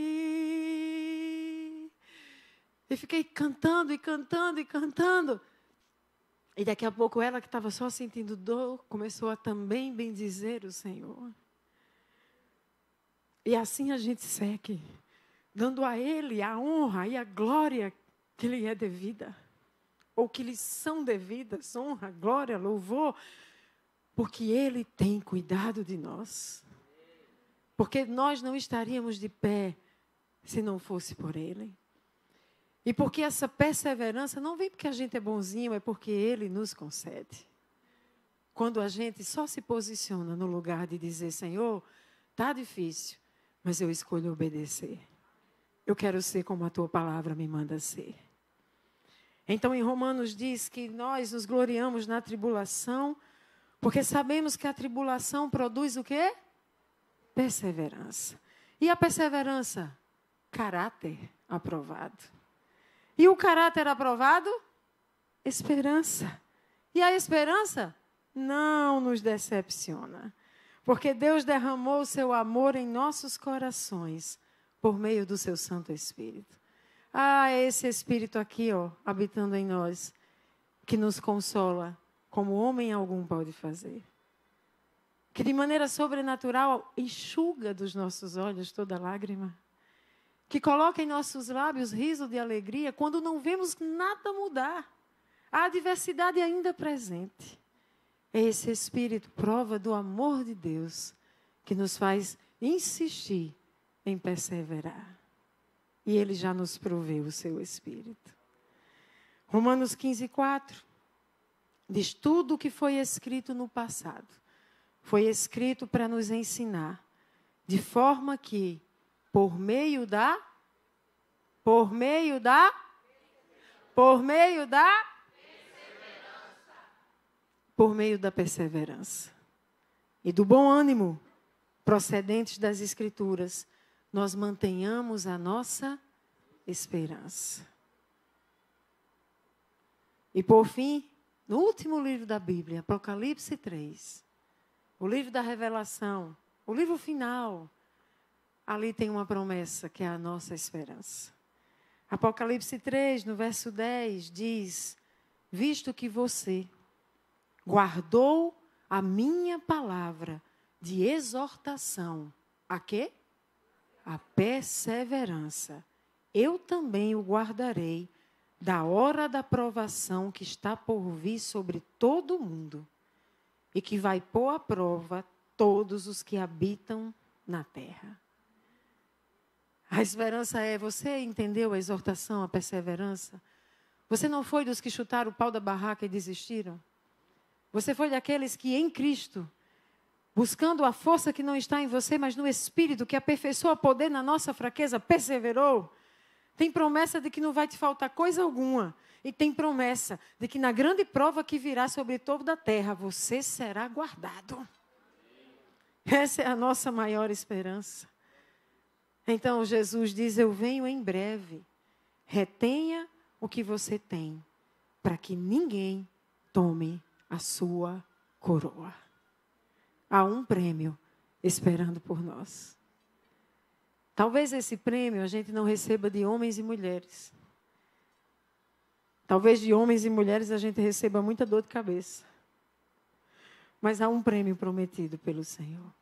E fiquei cantando e cantando e cantando. E daqui a pouco ela, que estava só sentindo dor, começou a também bendizer o Senhor. E assim a gente segue, dando a Ele a honra e a glória que lhe é devida, ou que lhe são devidas, honra, glória, louvor, porque Ele tem cuidado de nós. Porque nós não estaríamos de pé se não fosse por Ele. E porque essa perseverança não vem porque a gente é bonzinho, é porque Ele nos concede. Quando a gente só se posiciona no lugar de dizer, Senhor, está difícil, mas eu escolho obedecer. Eu quero ser como a tua palavra me manda ser. Então, em Romanos diz que nós nos gloriamos na tribulação, porque sabemos que a tribulação produz o quê? Perseverança. E a perseverança? Caráter aprovado. E o caráter aprovado? Esperança. E a esperança não nos decepciona, porque Deus derramou o seu amor em nossos corações por meio do seu Santo Espírito. Ah, é esse Espírito aqui, ó, habitando em nós, que nos consola, como homem algum pode fazer. Que de maneira sobrenatural enxuga dos nossos olhos toda lágrima. Que coloca em nossos lábios riso de alegria quando não vemos nada mudar. A adversidade ainda presente. É esse Espírito, prova do amor de Deus, que nos faz insistir em perseverar. E Ele já nos proveu o seu Espírito. Romanos 15:4 diz: tudo o que foi escrito no passado foi escrito para nos ensinar, de forma que, por meio da perseverança e do bom ânimo procedentes das Escrituras, nós mantenhamos a nossa esperança. E por fim, no último livro da Bíblia, Apocalipse 3, o livro da revelação, o livro final, ali tem uma promessa que é a nossa esperança. Apocalipse 3, no verso 10, diz: visto que você guardou a minha palavra de exortação, a quê? A perseverança, eu também o guardarei da hora da provação que está por vir sobre todo o mundo e que vai pôr à prova todos os que habitam na terra. A esperança é, você entendeu a exortação, a perseverança? Você não foi dos que chutaram o pau da barraca e desistiram? Você foi daqueles que em Cristo, buscando a força que não está em você, mas no Espírito, que aperfeiçoa poder na nossa fraqueza, perseverou? Tem promessa de que não vai te faltar coisa alguma. E tem promessa de que na grande prova que virá sobre toda a terra, você será guardado. Essa é a nossa maior esperança. Então Jesus diz: eu venho em breve. Retenha o que você tem, para que ninguém tome a sua coroa. Há um prêmio esperando por nós. Talvez esse prêmio a gente não receba de homens e mulheres. Talvez de homens e mulheres a gente receba muita dor de cabeça. Mas há um prêmio prometido pelo Senhor.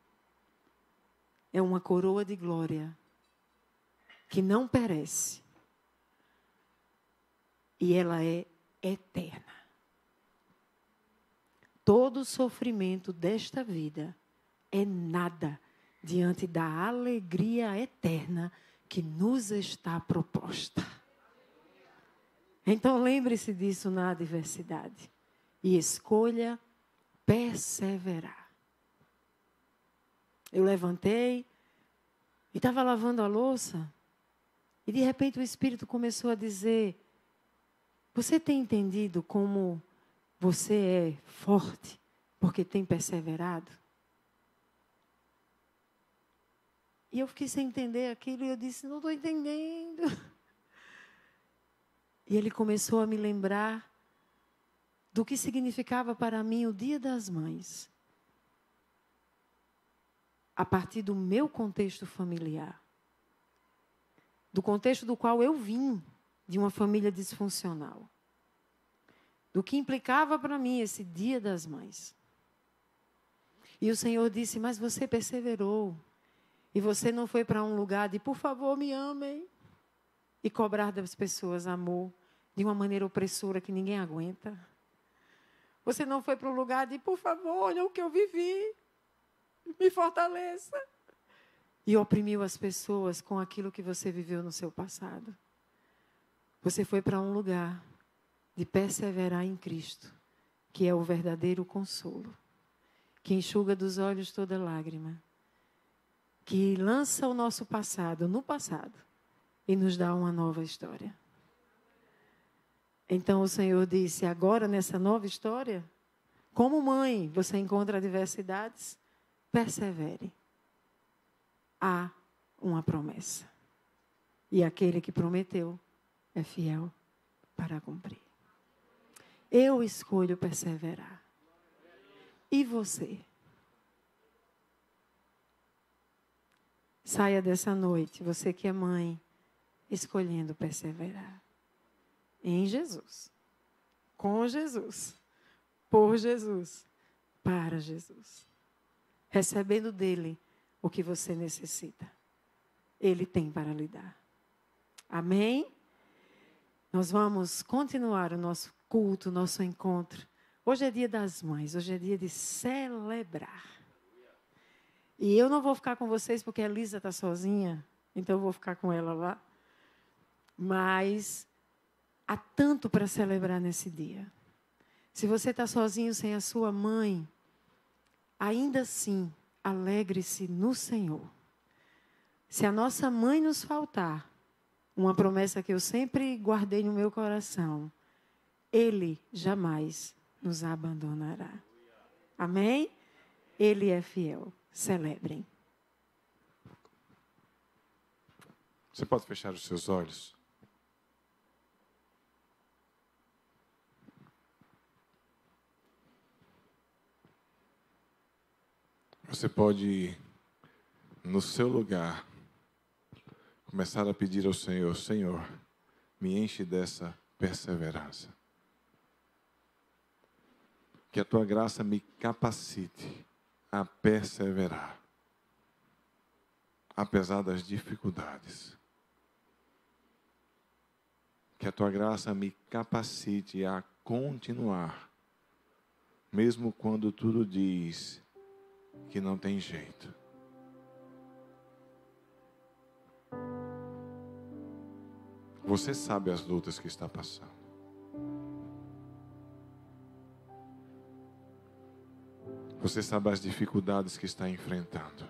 É uma coroa de glória que não perece. E ela é eterna. Todo sofrimento desta vida é nada diante da alegria eterna que nos está proposta. Então lembre-se disso na adversidade e escolha perseverar. Eu levantei e estava lavando a louça e de repente o Espírito começou a dizer: você tem entendido como você é forte porque tem perseverado? E eu fiquei sem entender aquilo e eu disse: não estou entendendo. E ele começou a me lembrar do que significava para mim o Dia das Mães. A partir do meu contexto familiar. Do contexto do qual eu vim, de uma família disfuncional. Do que implicava para mim esse Dia das Mães. E o Senhor disse: mas você perseverou. E você não foi para um lugar de, por favor, me amem. E cobrar das pessoas amor de uma maneira opressora que ninguém aguenta. Você não foi para um lugar de, por favor, olha o que eu vivi. Me fortaleça. E oprimiu as pessoas com aquilo que você viveu no seu passado. Você foi para um lugar de perseverar em Cristo, que é o verdadeiro consolo, que enxuga dos olhos toda lágrima, que lança o nosso passado no passado e nos dá uma nova história. Então o Senhor disse: agora nessa nova história, como mãe, você encontra adversidades, persevere. Há uma promessa. E aquele que prometeu é fiel para cumprir. Eu escolho perseverar. E você? Saia dessa noite, você que é mãe, escolhendo perseverar. Em Jesus. Com Jesus. Por Jesus. Para Jesus. Recebendo dele o que você necessita. Ele tem para lhe dar. Amém? Nós vamos continuar o nosso culto, o nosso encontro. Hoje é dia das mães, hoje é dia de celebrar. E eu não vou ficar com vocês porque a Elisa está sozinha, então eu vou ficar com ela lá. Mas há tanto para celebrar nesse dia. Se você está sozinho sem a sua mãe, ainda assim, alegre-se no Senhor. Se a nossa mãe nos faltar, uma promessa que eu sempre guardei no meu coração, Ele jamais nos abandonará. Amém? Ele é fiel. Celebrem. Você pode fechar os seus olhos? Você pode, no seu lugar, começar a pedir ao Senhor: Senhor, me enche dessa perseverança. Que a tua graça me capacite a perseverar, apesar das dificuldades. Que a tua graça me capacite a continuar, mesmo quando tudo diz que não tem jeito. Você sabe as lutas que está passando. Você sabe as dificuldades que está enfrentando.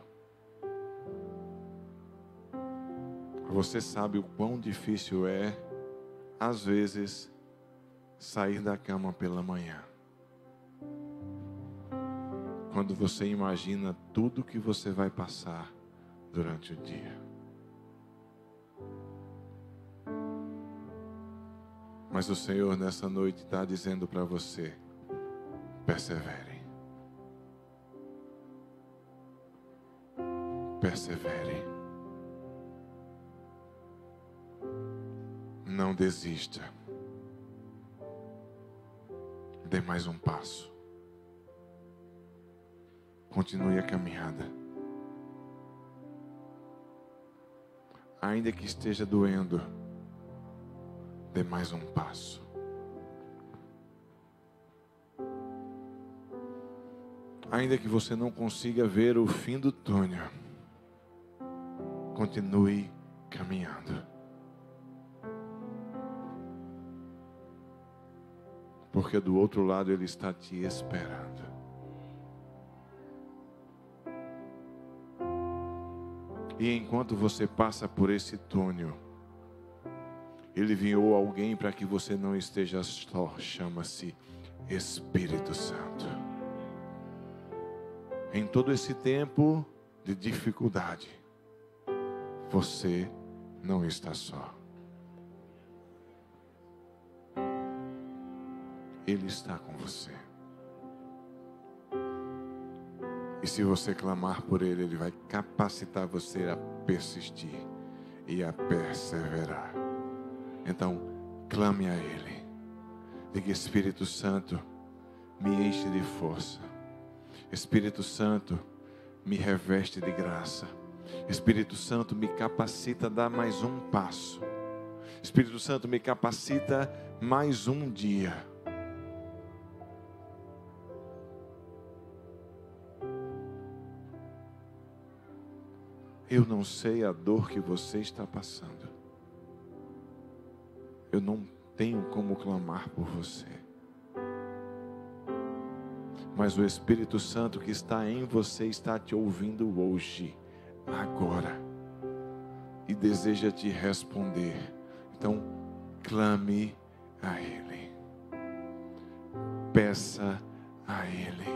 Você sabe o quão difícil é, às vezes, sair da cama pela manhã. Quando você imagina tudo que você vai passar durante o dia. Mas o Senhor nessa noite está dizendo para você: persevere. Persevere. Não desista. Dê mais um passo. Continue a caminhada. Ainda que esteja doendo, dê mais um passo. Ainda que você não consiga ver o fim do túnel, continue caminhando. Porque do outro lado Ele está te esperando. E enquanto você passa por esse túnel, Ele enviou alguém para que você não esteja só. Chama-se Espírito Santo. Em todo esse tempo de dificuldade, você não está só. Ele está com você. E se você clamar por Ele, Ele vai capacitar você a persistir e a perseverar. Então, clame a Ele. Diga: Espírito Santo, me enche de força. Espírito Santo, me reveste de graça. Espírito Santo, me capacita a dar mais um passo. Espírito Santo, me capacita mais um dia. Eu não sei a dor que você está passando. Eu não tenho como clamar por você. Mas o Espírito Santo que está em você está te ouvindo hoje, agora, e deseja te responder. Então, clame a Ele. Peça a Ele.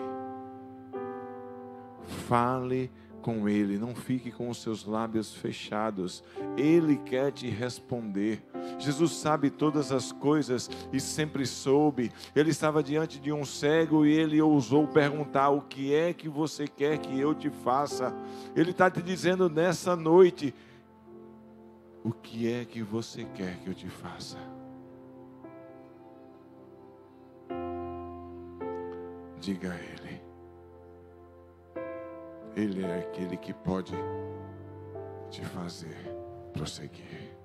Fale com Ele. Não fique com os seus lábios fechados. Ele quer te responder. Jesus sabe todas as coisas e sempre soube. Ele estava diante de um cego e ele ousou perguntar: o que é que você quer que eu te faça? Ele está te dizendo nessa noite: o que é que você quer que eu te faça? Diga a Ele. Ele é aquele que pode te fazer prosseguir.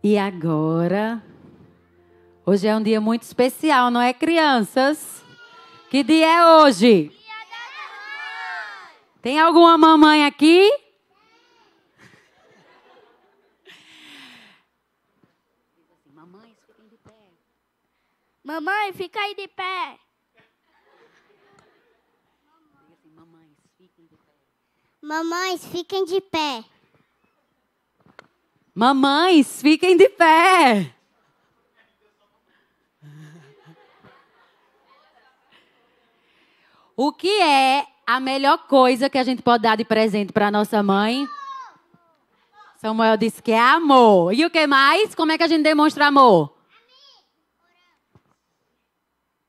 E agora, hoje é um dia muito especial, não é, crianças? Que dia é hoje? Dia da mamãe. Tem alguma mamãe aqui? Mamães, fiquem de pé. Mamãe, fica aí de pé. Mamães, fiquem de pé. Mamães, fiquem de pé. Mamães, fiquem de pé. O que é a melhor coisa que a gente pode dar de presente para nossa mãe? Samuel disse que é amor. E o que mais? Como é que a gente demonstra amor?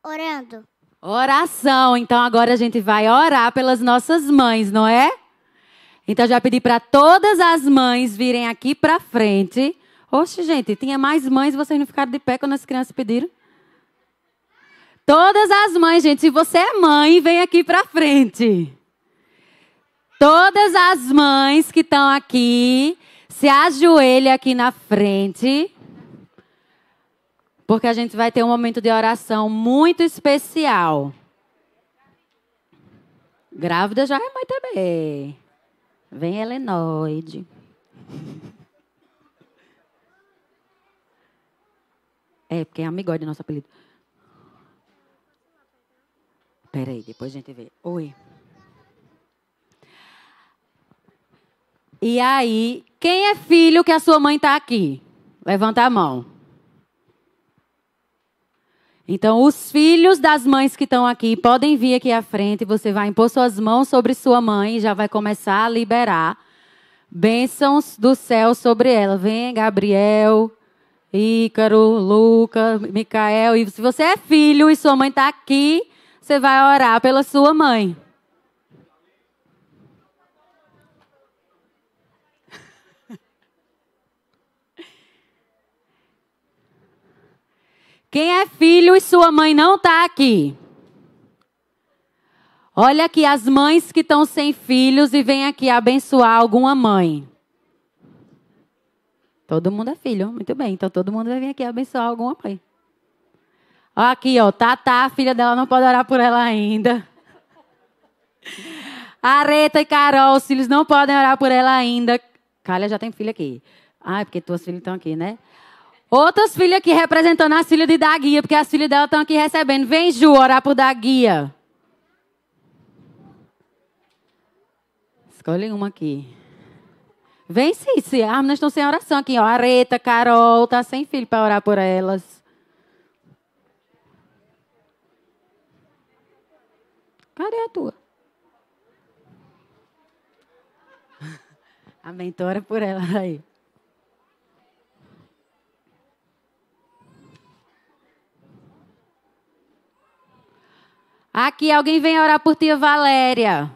Orando. Oração. Então agora a gente vai orar pelas nossas mães, não é? Então, já pedi para todas as mães virem aqui para frente. Oxe, gente, tinha mais mães e vocês não ficaram de pé quando as crianças pediram? Todas as mães, gente, se você é mãe, vem aqui para frente. Todas as mães que estão aqui, se ajoelhem aqui na frente. Porque a gente vai ter um momento de oração muito especial. Grávida já é mãe também. Vem, Helenoide. É, porque é amigóide nosso apelido. Espera aí, depois a gente vê. Oi. E aí, quem é filho que a sua mãe está aqui? Levanta a mão. Então, os filhos das mães que estão aqui podem vir aqui à frente. Você vai impor suas mãos sobre sua mãe e já vai começar a liberar bênçãos do céu sobre ela. Vem, Gabriel, Ícaro, Luca, Micael. E se você é filho e sua mãe está aqui, você vai orar pela sua mãe. Quem é filho e sua mãe não está aqui? Olha aqui as mães que estão sem filhos e vem aqui abençoar alguma mãe. Todo mundo é filho, muito bem. Então todo mundo vai vir aqui abençoar alguma mãe. Olha aqui, ó, Tatá, a filha dela não pode orar por ela ainda. Areta e Carol, os filhos não podem orar por ela ainda. Cália já tem filha aqui. Ah, é porque tuas filhas estão aqui, né? Outras filhas aqui representando as filhas de Daguia, porque as filhas dela estão aqui recebendo. Vem, Ju, orar por Daguia. Escolhe uma aqui. Vem, Cici. As meninas estão sem oração aqui, ó. Areta, Carol, tá sem filho para orar por elas. Cadê a tua? A mentora por ela aí. Aqui, alguém vem orar por tia Valéria.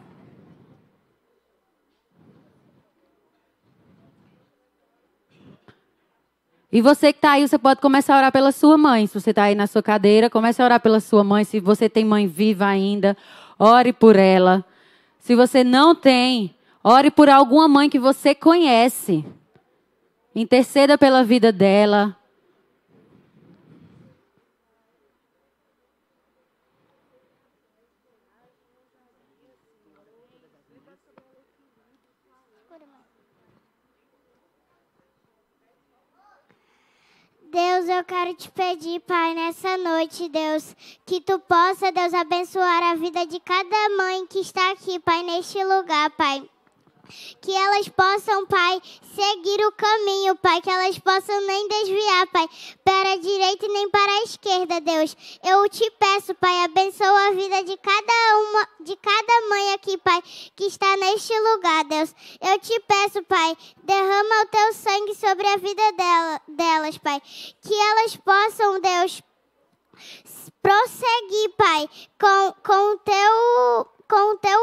E você que está aí, você pode começar a orar pela sua mãe. Se você está aí na sua cadeira, comece a orar pela sua mãe. Se você tem mãe viva ainda, ore por ela. Se você não tem, ore por alguma mãe que você conhece. Interceda pela vida dela. Deus, eu quero te pedir, Pai, nessa noite, Deus, que tu possa, Deus, abençoar a vida de cada mãe que está aqui, Pai, neste lugar, Pai. Que elas possam, Pai, seguir o caminho, Pai, que elas possam nem desviar, Pai, para a direita e nem para a esquerda, Deus. Eu te peço, Pai, abençoa a vida de cada mãe aqui, Pai, que está neste lugar, Deus. Eu te peço, Pai, derrama o teu sangue sobre a vida delas, Pai, que elas possam, Deus, prosseguir, Pai, com o teu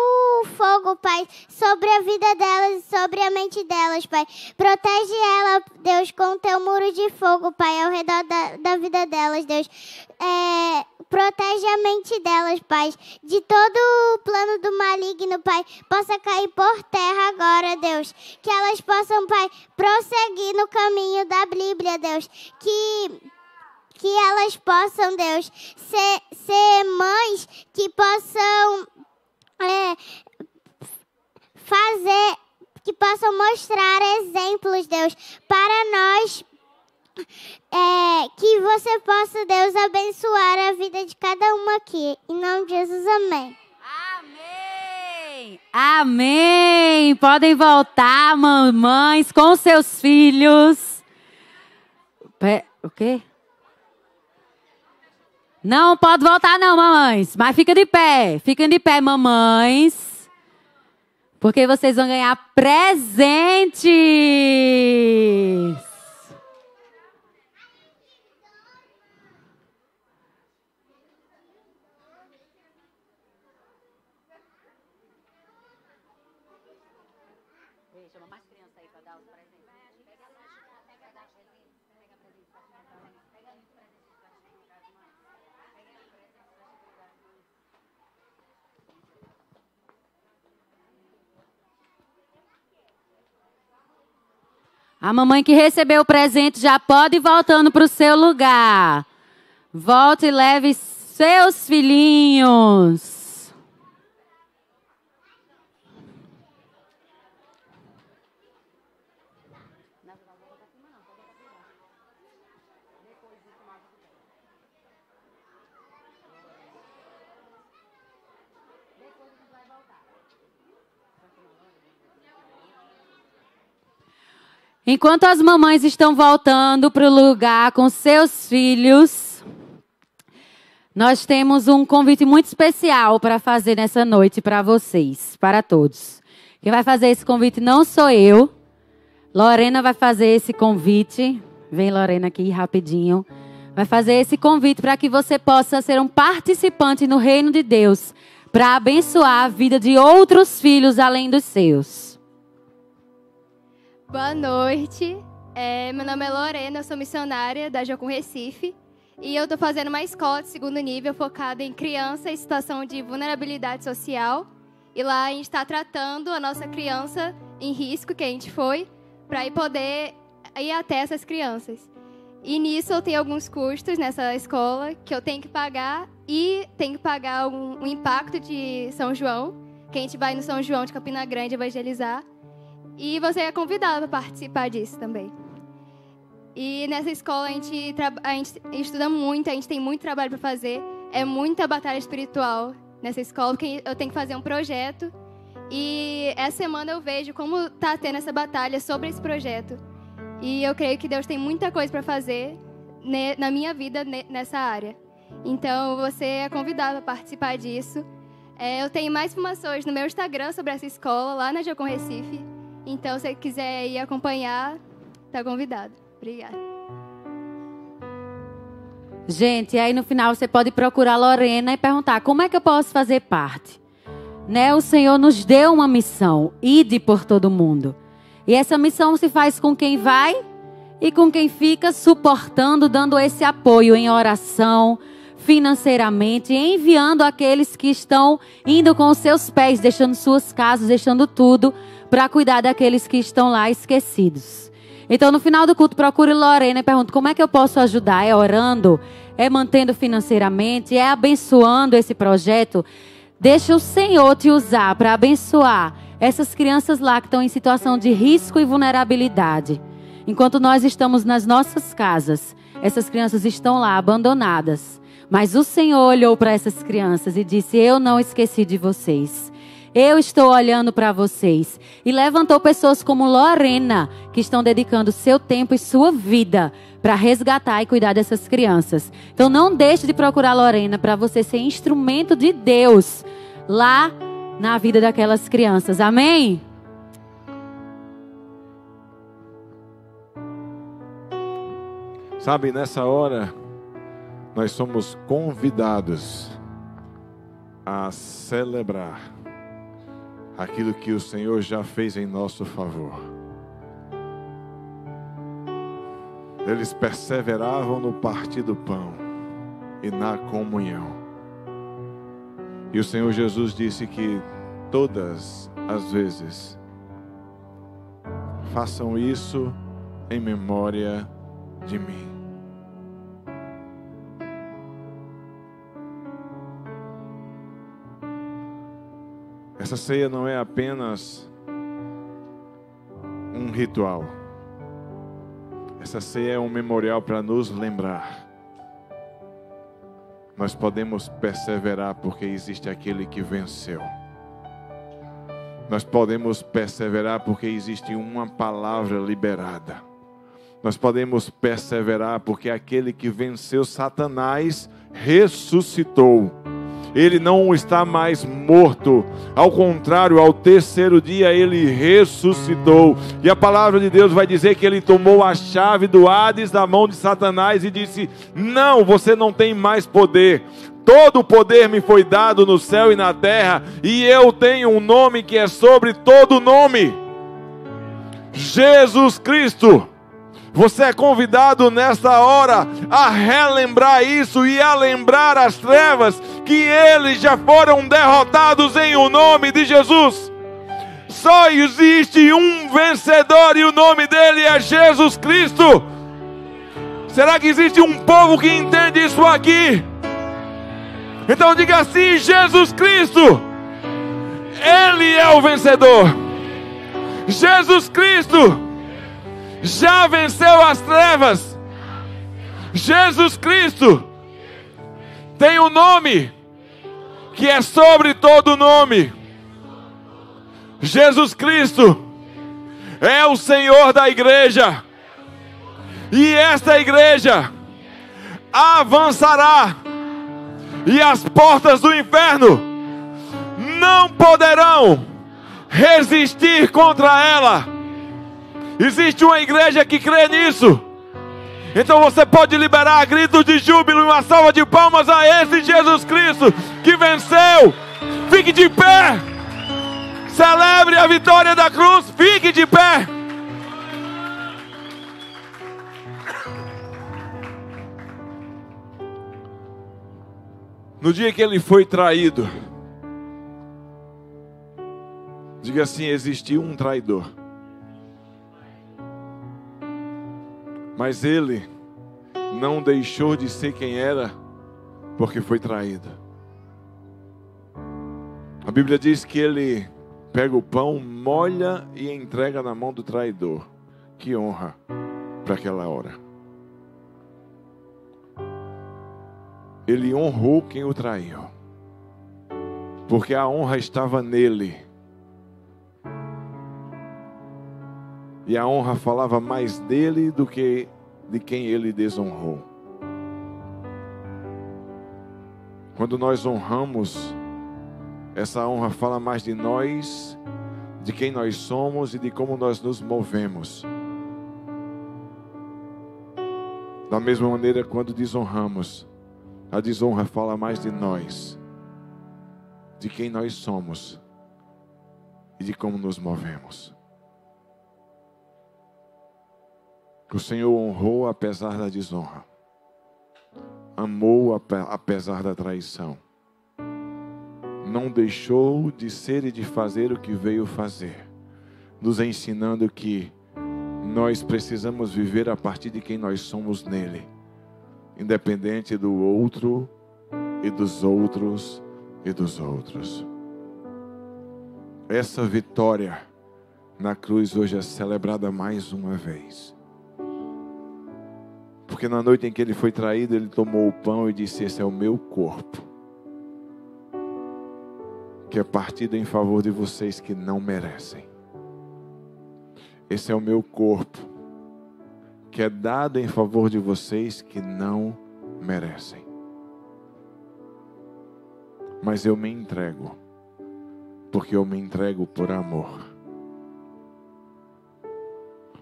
fogo, Pai, sobre a vida delas e sobre a mente delas, Pai. Protege ela, Deus, com o teu muro de fogo, Pai, ao redor da vida delas, Deus. Protege a mente delas, Pai, de todo o plano do maligno, Pai, possa cair por terra agora, Deus. Que elas possam, Pai, prosseguir no caminho da Bíblia, Deus. Que elas possam, Deus, ser mães que possam que possam mostrar exemplos, Deus, para nós, que você possa, Deus, abençoar a vida de cada uma aqui. Em nome de Jesus, amém. Amém! Amém! Podem voltar, mamães, com seus filhos. O quê? Não pode voltar não, mamães. Mas fiquem de pé, mamães. Porque vocês vão ganhar presentes. Chama mais criança aí para dar os presentes. A mamãe que recebeu o presente já pode ir voltando para o seu lugar. Volte e leve seus filhinhos. Enquanto as mamães estão voltando para o lugar com seus filhos, nós temos um convite muito especial para fazer nessa noite para vocês, para todos. Quem vai fazer esse convite não sou eu. Lorena vai fazer esse convite. Vem, Lorena, aqui rapidinho. Vai fazer esse convite para que você possa ser um participante no reino de Deus, para abençoar a vida de outros filhos além dos seus. Boa noite, meu nome é Lorena, eu sou missionária da Jocum Recife e eu estou fazendo uma escola de segundo nível focada em criança em situação de vulnerabilidade social e lá a gente está tratando a nossa criança em risco que a gente foi para poder ir até essas crianças. E nisso eu tenho alguns custos nessa escola que eu tenho que pagar e tenho que pagar um impacto de São João, que a gente vai no São João de Campina Grande evangelizar. E você é convidado para participar disso também. E nessa escola a gente estuda muito, a gente tem muito trabalho para fazer. É muita batalha espiritual nessa escola, porque eu tenho que fazer um projeto. E essa semana eu vejo como está tendo essa batalha sobre esse projeto. E eu creio que Deus tem muita coisa para fazer na minha vida nessa área. Então você é convidado a participar disso. Eu tenho mais informações no meu Instagram sobre essa escola, lá na Jocum Recife. Então, se você quiser ir acompanhar, está convidado. Obrigada. Gente, aí no final você pode procurar a Lorena e perguntar como é que eu posso fazer parte. Né? O Senhor nos deu uma missão, ide por todo mundo. E essa missão se faz com quem vai e com quem fica suportando, dando esse apoio em oração, financeiramente, enviando aqueles que estão indo com os seus pés, deixando suas casas, deixando tudo, para cuidar daqueles que estão lá esquecidos. Então, no final do culto, procure Lorena e pergunte como é que eu posso ajudar. É orando? É mantendo financeiramente? É abençoando esse projeto? Deixa o Senhor te usar para abençoar essas crianças lá que estão em situação de risco e vulnerabilidade. Enquanto nós estamos nas nossas casas, essas crianças estão lá abandonadas. Mas o Senhor olhou para essas crianças e disse: eu não esqueci de vocês. Eu estou olhando para vocês. E levantou pessoas como Lorena, que estão dedicando seu tempo e sua vida para resgatar e cuidar dessas crianças. Então não deixe de procurar Lorena para você ser instrumento de Deus lá na vida daquelas crianças. Amém? Sabe, nessa hora, nós somos convidados a celebrar aquilo que o Senhor já fez em nosso favor. Eles perseveravam no partir do pão e na comunhão. E o Senhor Jesus disse que todas as vezes façam isso em memória de mim. Essa ceia não é apenas um ritual. Essa ceia é um memorial para nos lembrar. Nós podemos perseverar porque existe aquele que venceu. Nós podemos perseverar porque existe uma palavra liberada. Nós podemos perseverar porque aquele que venceu Satanás ressuscitou. Ele não está mais morto. Ao contrário, ao terceiro dia ele ressuscitou. E a palavra de Deus vai dizer que ele tomou a chave do Hades da mão de Satanás e disse: não, você não tem mais poder. Todo o poder me foi dado no céu e na terra. E eu tenho um nome que é sobre todo nome: Jesus Cristo. Você é convidado nesta hora a relembrar isso e a lembrar as trevas, que eles já foram derrotados em o nome de Jesus. Só existe um vencedor e o nome dele é Jesus Cristo. Será que existe um povo que entende isso aqui? Então diga assim: Jesus Cristo, ele é o vencedor. Jesus Cristo já venceu as trevas. Jesus Cristo tem um nome que é sobre todo nome. Jesus Cristo é o Senhor da igreja. E esta igreja avançará, e as portas do inferno não poderão resistir contra ela. Existe uma igreja que crê nisso. Então você pode liberar gritos de júbilo e uma salva de palmas a esse Jesus Cristo que venceu. Fique de pé. Celebre a vitória da cruz. Fique de pé. No dia que ele foi traído, diga assim: existiu um traidor. Mas ele não deixou de ser quem era, porque foi traído. A Bíblia diz que ele pega o pão, molha e entrega na mão do traidor. Que honra para aquela hora. Ele honrou quem o traiu, porque a honra estava nele. E a honra falava mais dele do que de quem ele desonrou. Quando nós honramos, essa honra fala mais de nós, de quem nós somos e de como nós nos movemos. Da mesma maneira, quando desonramos, a desonra fala mais de nós, de quem nós somos e de como nos movemos. O Senhor honrou apesar da desonra, amou apesar da traição, não deixou de ser e de fazer o que veio fazer, nos ensinando que nós precisamos viver a partir de quem nós somos nele, independente do outro e dos outros e dos outros. Essa vitória na cruz hoje é celebrada mais uma vez. Porque na noite em que ele foi traído, ele tomou o pão e disse: esse é o meu corpo, que é partido em favor de vocês que não merecem. Esse é o meu corpo, que é dado em favor de vocês que não merecem. Mas eu me entrego, porque eu me entrego por amor.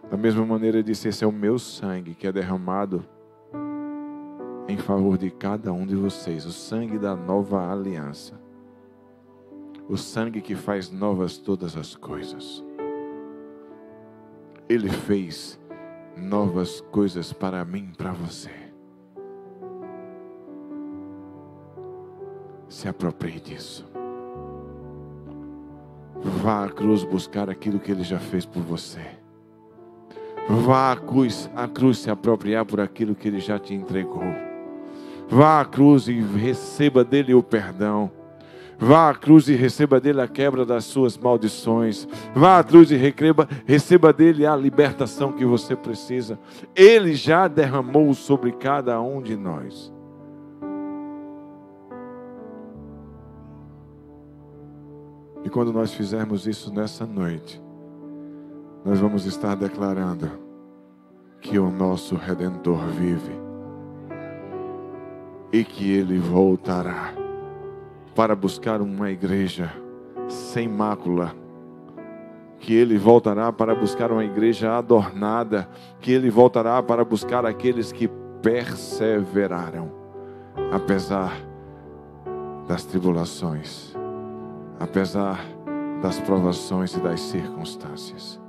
Da mesma maneira, ele disse: esse é o meu sangue, que é derramado em favor de cada um de vocês. O sangue da nova aliança. O sangue que faz novas todas as coisas. Ele fez novas coisas para mim, para você. Se aproprie disso. Vá à cruz buscar aquilo que Ele já fez por você. Vá à cruz se apropriar por aquilo que Ele já te entregou. Vá à cruz e receba dEle o perdão. Vá à cruz e receba dEle a quebra das suas maldições. Vá à cruz e receba dEle a libertação que você precisa. Ele já derramou sobre cada um de nós. E quando nós fizermos isso nessa noite, nós vamos estar declarando que o nosso Redentor vive e que Ele voltará para buscar uma igreja sem mácula, que Ele voltará para buscar uma igreja adornada, que Ele voltará para buscar aqueles que perseveraram, apesar das tribulações, apesar das provações e das circunstâncias.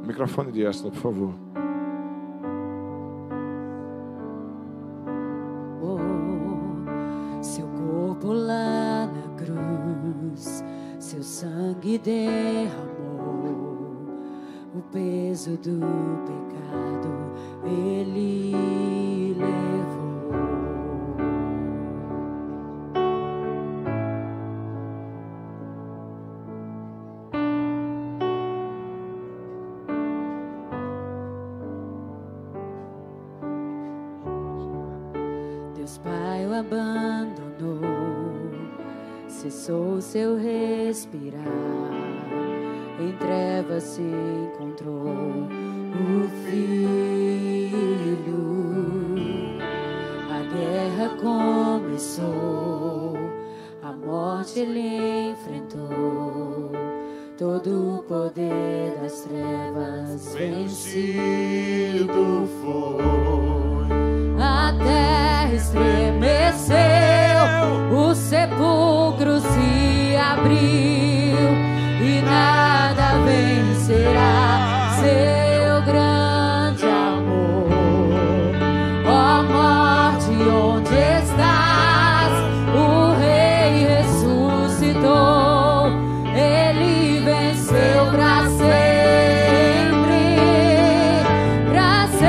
Microfone de Esther, por favor. Seu corpo lá na cruz, seu sangue derramou, o peso do pecado Ele levou. Deus Pai o abandonou, cessou seu respirar, em trevas se encontrou o Filho. A guerra começou, a morte Ele enfrentou, todo o poder das trevas vencido foi. A terra estremeceu, o sepulcro se abriu e nada vencerá seu grande amor. Ó morte, onde estás? O Rei ressuscitou, Ele venceu para sempre, para sempre.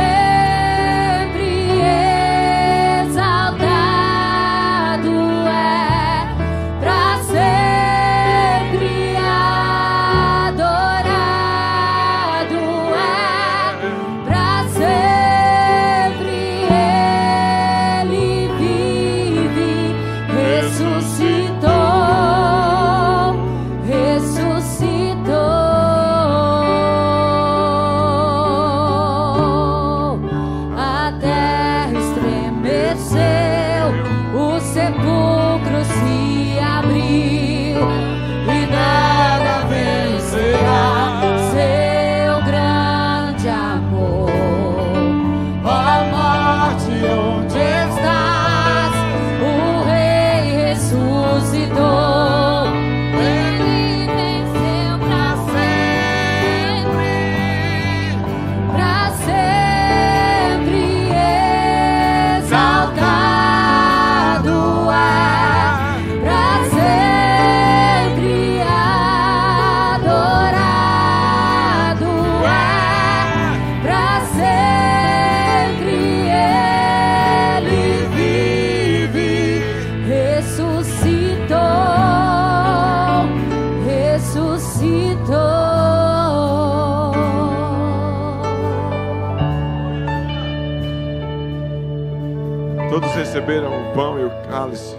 receberam o pão e o cálice?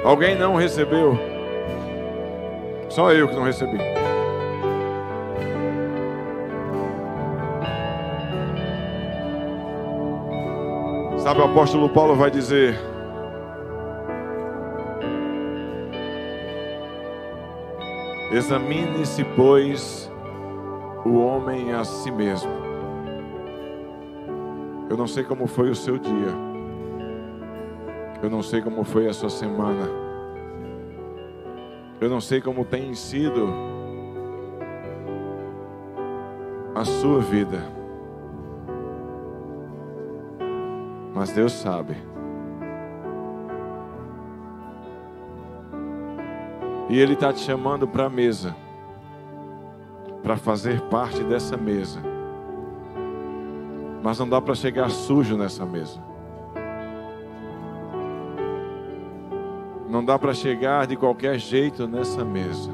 Alguém não recebeu? Só eu que não recebi. Sabe, o apóstolo Paulo vai dizer: examine-se, pois, o homem a si mesmo. Eu não sei como foi o seu dia. Eu não sei como foi a sua semana. Eu não sei como tem sido a sua vida. Mas Deus sabe. E Ele está te chamando para a mesa, para fazer parte dessa mesa. Mas não dá para chegar sujo nessa mesa. Não dá para chegar de qualquer jeito nessa mesa.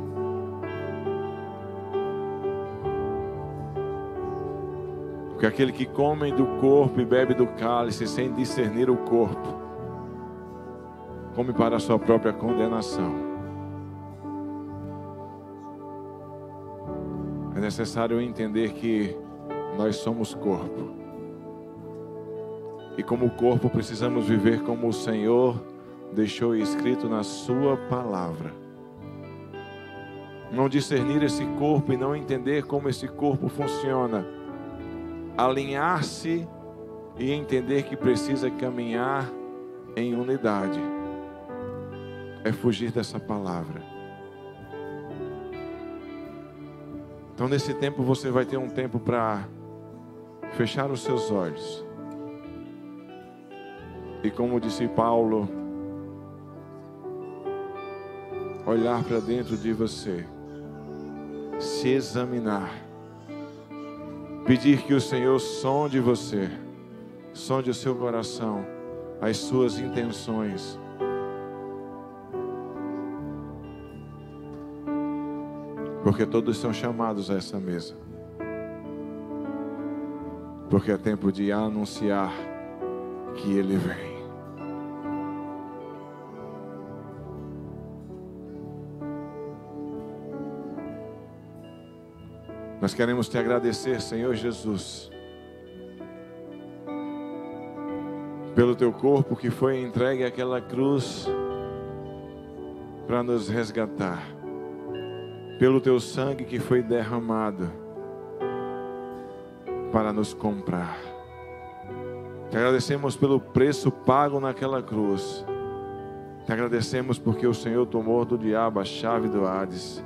Porque aquele que come do corpo e bebe do cálice sem discernir o corpo, come para a sua própria condenação. É necessário entender que nós somos corpo. E como corpo precisamos viver como o Senhor deixou escrito na sua palavra. Não discernir esse corpo e não entender como esse corpo funciona. Alinhar-se e entender que precisa caminhar em unidade. É fugir dessa palavra. Então nesse tempo você vai ter um tempo para fechar os seus olhos. E como disse Paulo, olhar para dentro de você, se examinar, pedir que o Senhor sonde você, sonde o seu coração, as suas intenções. Porque todos são chamados a essa mesa. Porque é tempo de anunciar que Ele vem. Nós queremos te agradecer, Senhor Jesus, pelo teu corpo que foi entregue àquela cruz para nos resgatar, pelo teu sangue que foi derramado para nos comprar. Te agradecemos pelo preço pago naquela cruz. Te agradecemos porque o Senhor tomou do diabo a chave do Hades.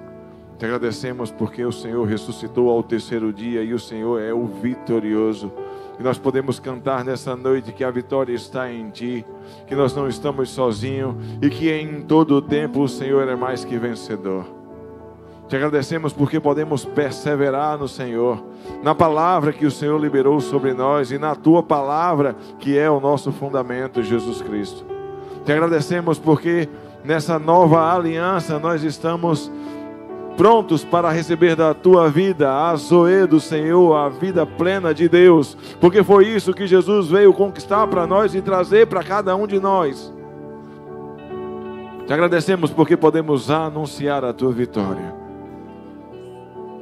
Te agradecemos porque o Senhor ressuscitou ao terceiro dia e o Senhor é o vitorioso. E nós podemos cantar nessa noite que a vitória está em Ti, que nós não estamos sozinhos e que em todo o tempo o Senhor é mais que vencedor. Te agradecemos porque podemos perseverar no Senhor, na palavra que o Senhor liberou sobre nós e na Tua palavra que é o nosso fundamento, Jesus Cristo. Te agradecemos porque nessa nova aliança nós estamos prontos para receber da Tua vida a zoe do Senhor, a vida plena de Deus, porque foi isso que Jesus veio conquistar para nós e trazer para cada um de nós. Te agradecemos porque podemos anunciar a Tua vitória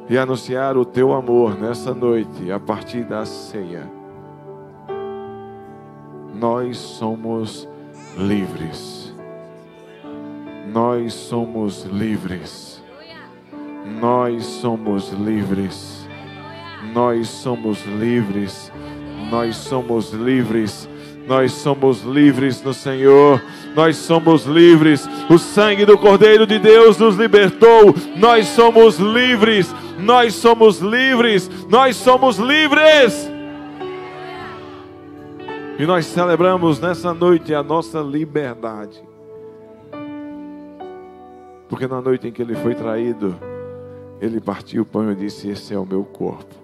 e anunciar o Teu amor nessa noite, a partir da ceia. Nós somos livres. Nós somos livres. Nós somos livres. Nós somos livres. Nós somos livres. Nós somos livres no Senhor. Nós somos livres. O sangue do Cordeiro de Deus nos libertou. Nós somos livres. Nós somos livres. Nós somos livres. E nós celebramos nessa noite a nossa liberdade. Porque na noite em que Ele foi traído, Ele partiu o pão e disse: esse é o meu corpo,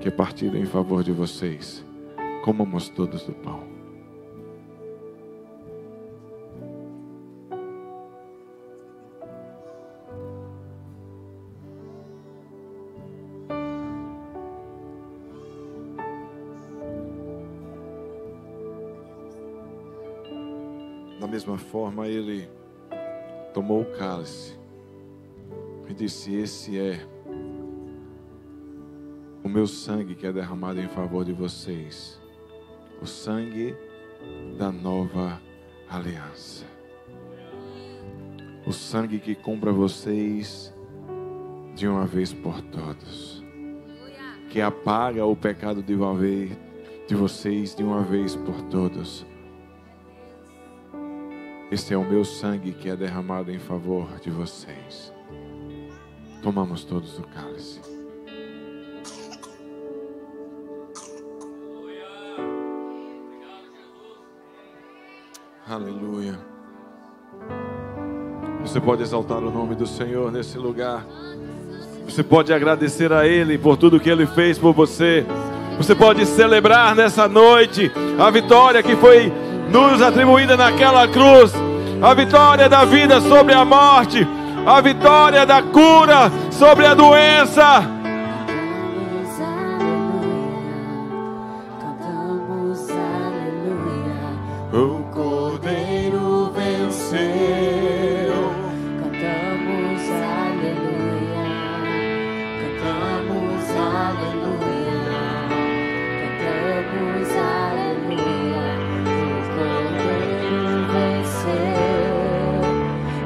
que é partido em favor de vocês. Comamos todos do pão. Da mesma forma, ele tomou o cálice e disse: esse é o meu sangue que é derramado em favor de vocês, o sangue da nova aliança, o sangue que compra vocês de uma vez por todas, que apaga o pecado de vocês de uma vez por todas. Esse é o meu sangue que é derramado em favor de vocês. Tomamos todos o cálice. Aleluia. Você pode exaltar o nome do Senhor nesse lugar. Você pode agradecer a Ele por tudo que Ele fez por você. Você pode celebrar nessa noite a vitória que foi nos atribuída naquela cruz. A vitória da vida sobre a morte. A vitória da cura sobre a doença. Cantamos aleluia. O Cordeiro venceu. Cantamos aleluia. Cantamos aleluia. Cantamos aleluia. O Cordeiro venceu.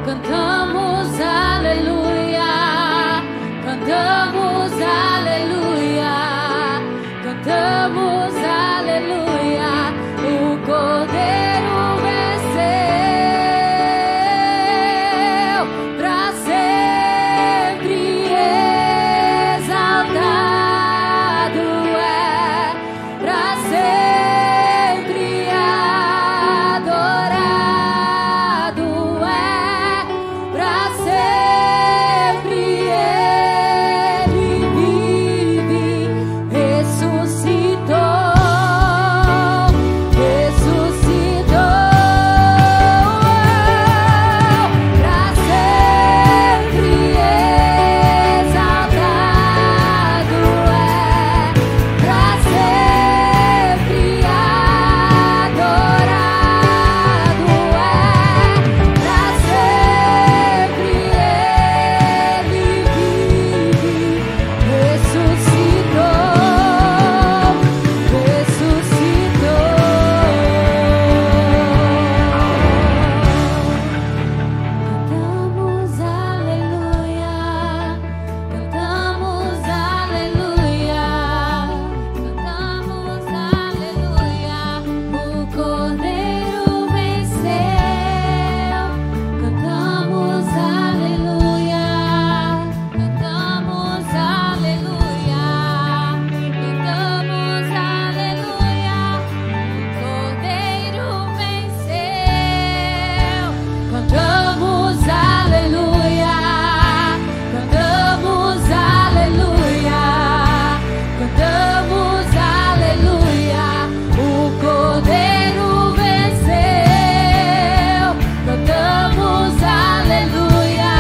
Cantamos aleluia. Cantamos aleluia. Cantamos aleluia. O Cordeiro venceu. Pra sempre exaltado é. Pra sempre adorado é. Pra sempre Ele vive. Ressuscitou. Ressuscitou. Pra sempre exaltado é. Pra sempre adorado é. Pra sempre Ele vive. Ressuscitou. Cantamos aleluia. Cantamos aleluia. Cantamos aleluia. O Cordeiro venceu. Cantamos aleluia. Cantamos aleluia. Cantamos aleluia. O Cordeiro venceu. Cantamos aleluia. Cantamos aleluia. Cantamos aleluia. O Cordeiro venceu. Cantamos aleluia.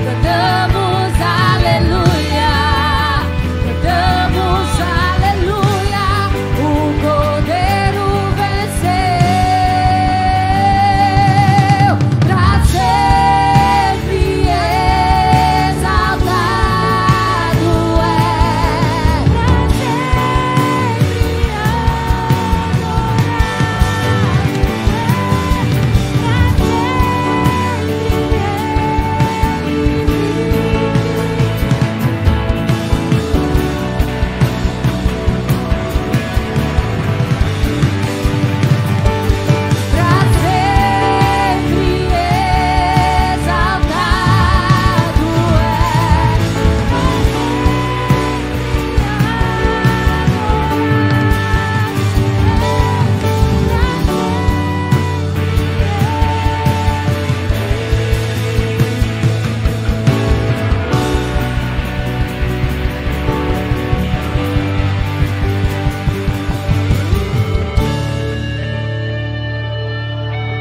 Cantamos aleluia. Cantamos aleluia. O Cordeiro venceu. Pra sempre exaltado é. Pra sempre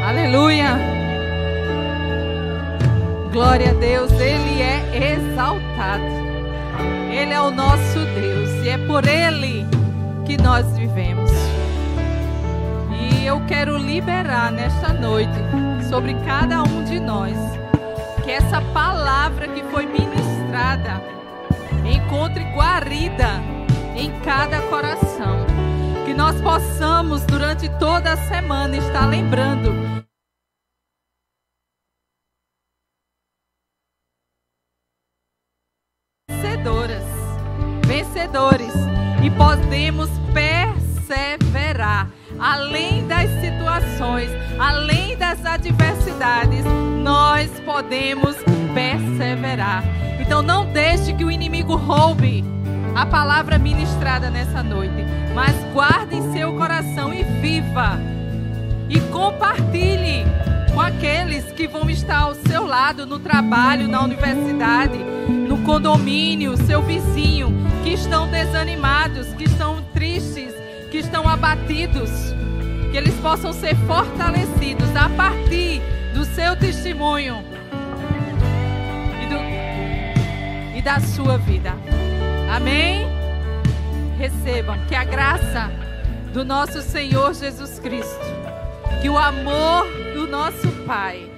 Aleluia. Glória a Deus, Ele é exaltado. Ele é o nosso Deus e é por Ele que nós vivemos. E eu quero liberar nesta noite sobre cada um de nós, que essa palavra que foi ministrada encontre guarida em cada coração, que nós possamos durante toda a semana estar lembrando vencedores, e podemos perseverar além das situações, além das adversidades, nós podemos perseverar. Então não deixe que o inimigo roube a palavra ministrada nessa noite, mas guarde em seu coração e viva, e compartilhe com aqueles que vão estar ao seu lado, no trabalho, na universidade, no condomínio, seu vizinho, que estão desanimados, que estão tristes, que estão abatidos, que eles possam ser fortalecidos a partir do seu testemunho e da sua vida. Amém? Recebam que a graça do nosso Senhor Jesus Cristo, que o amor do nosso Pai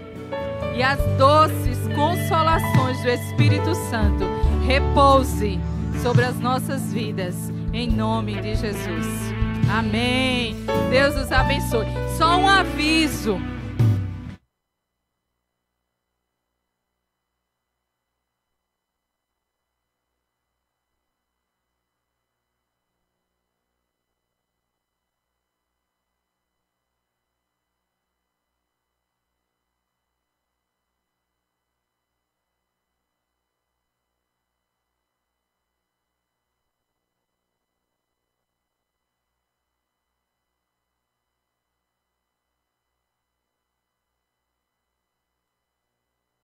e as doces consolações do Espírito Santo repouse sobre as nossas vidas, em nome de Jesus. Amém. Deus os abençoe. Só um aviso.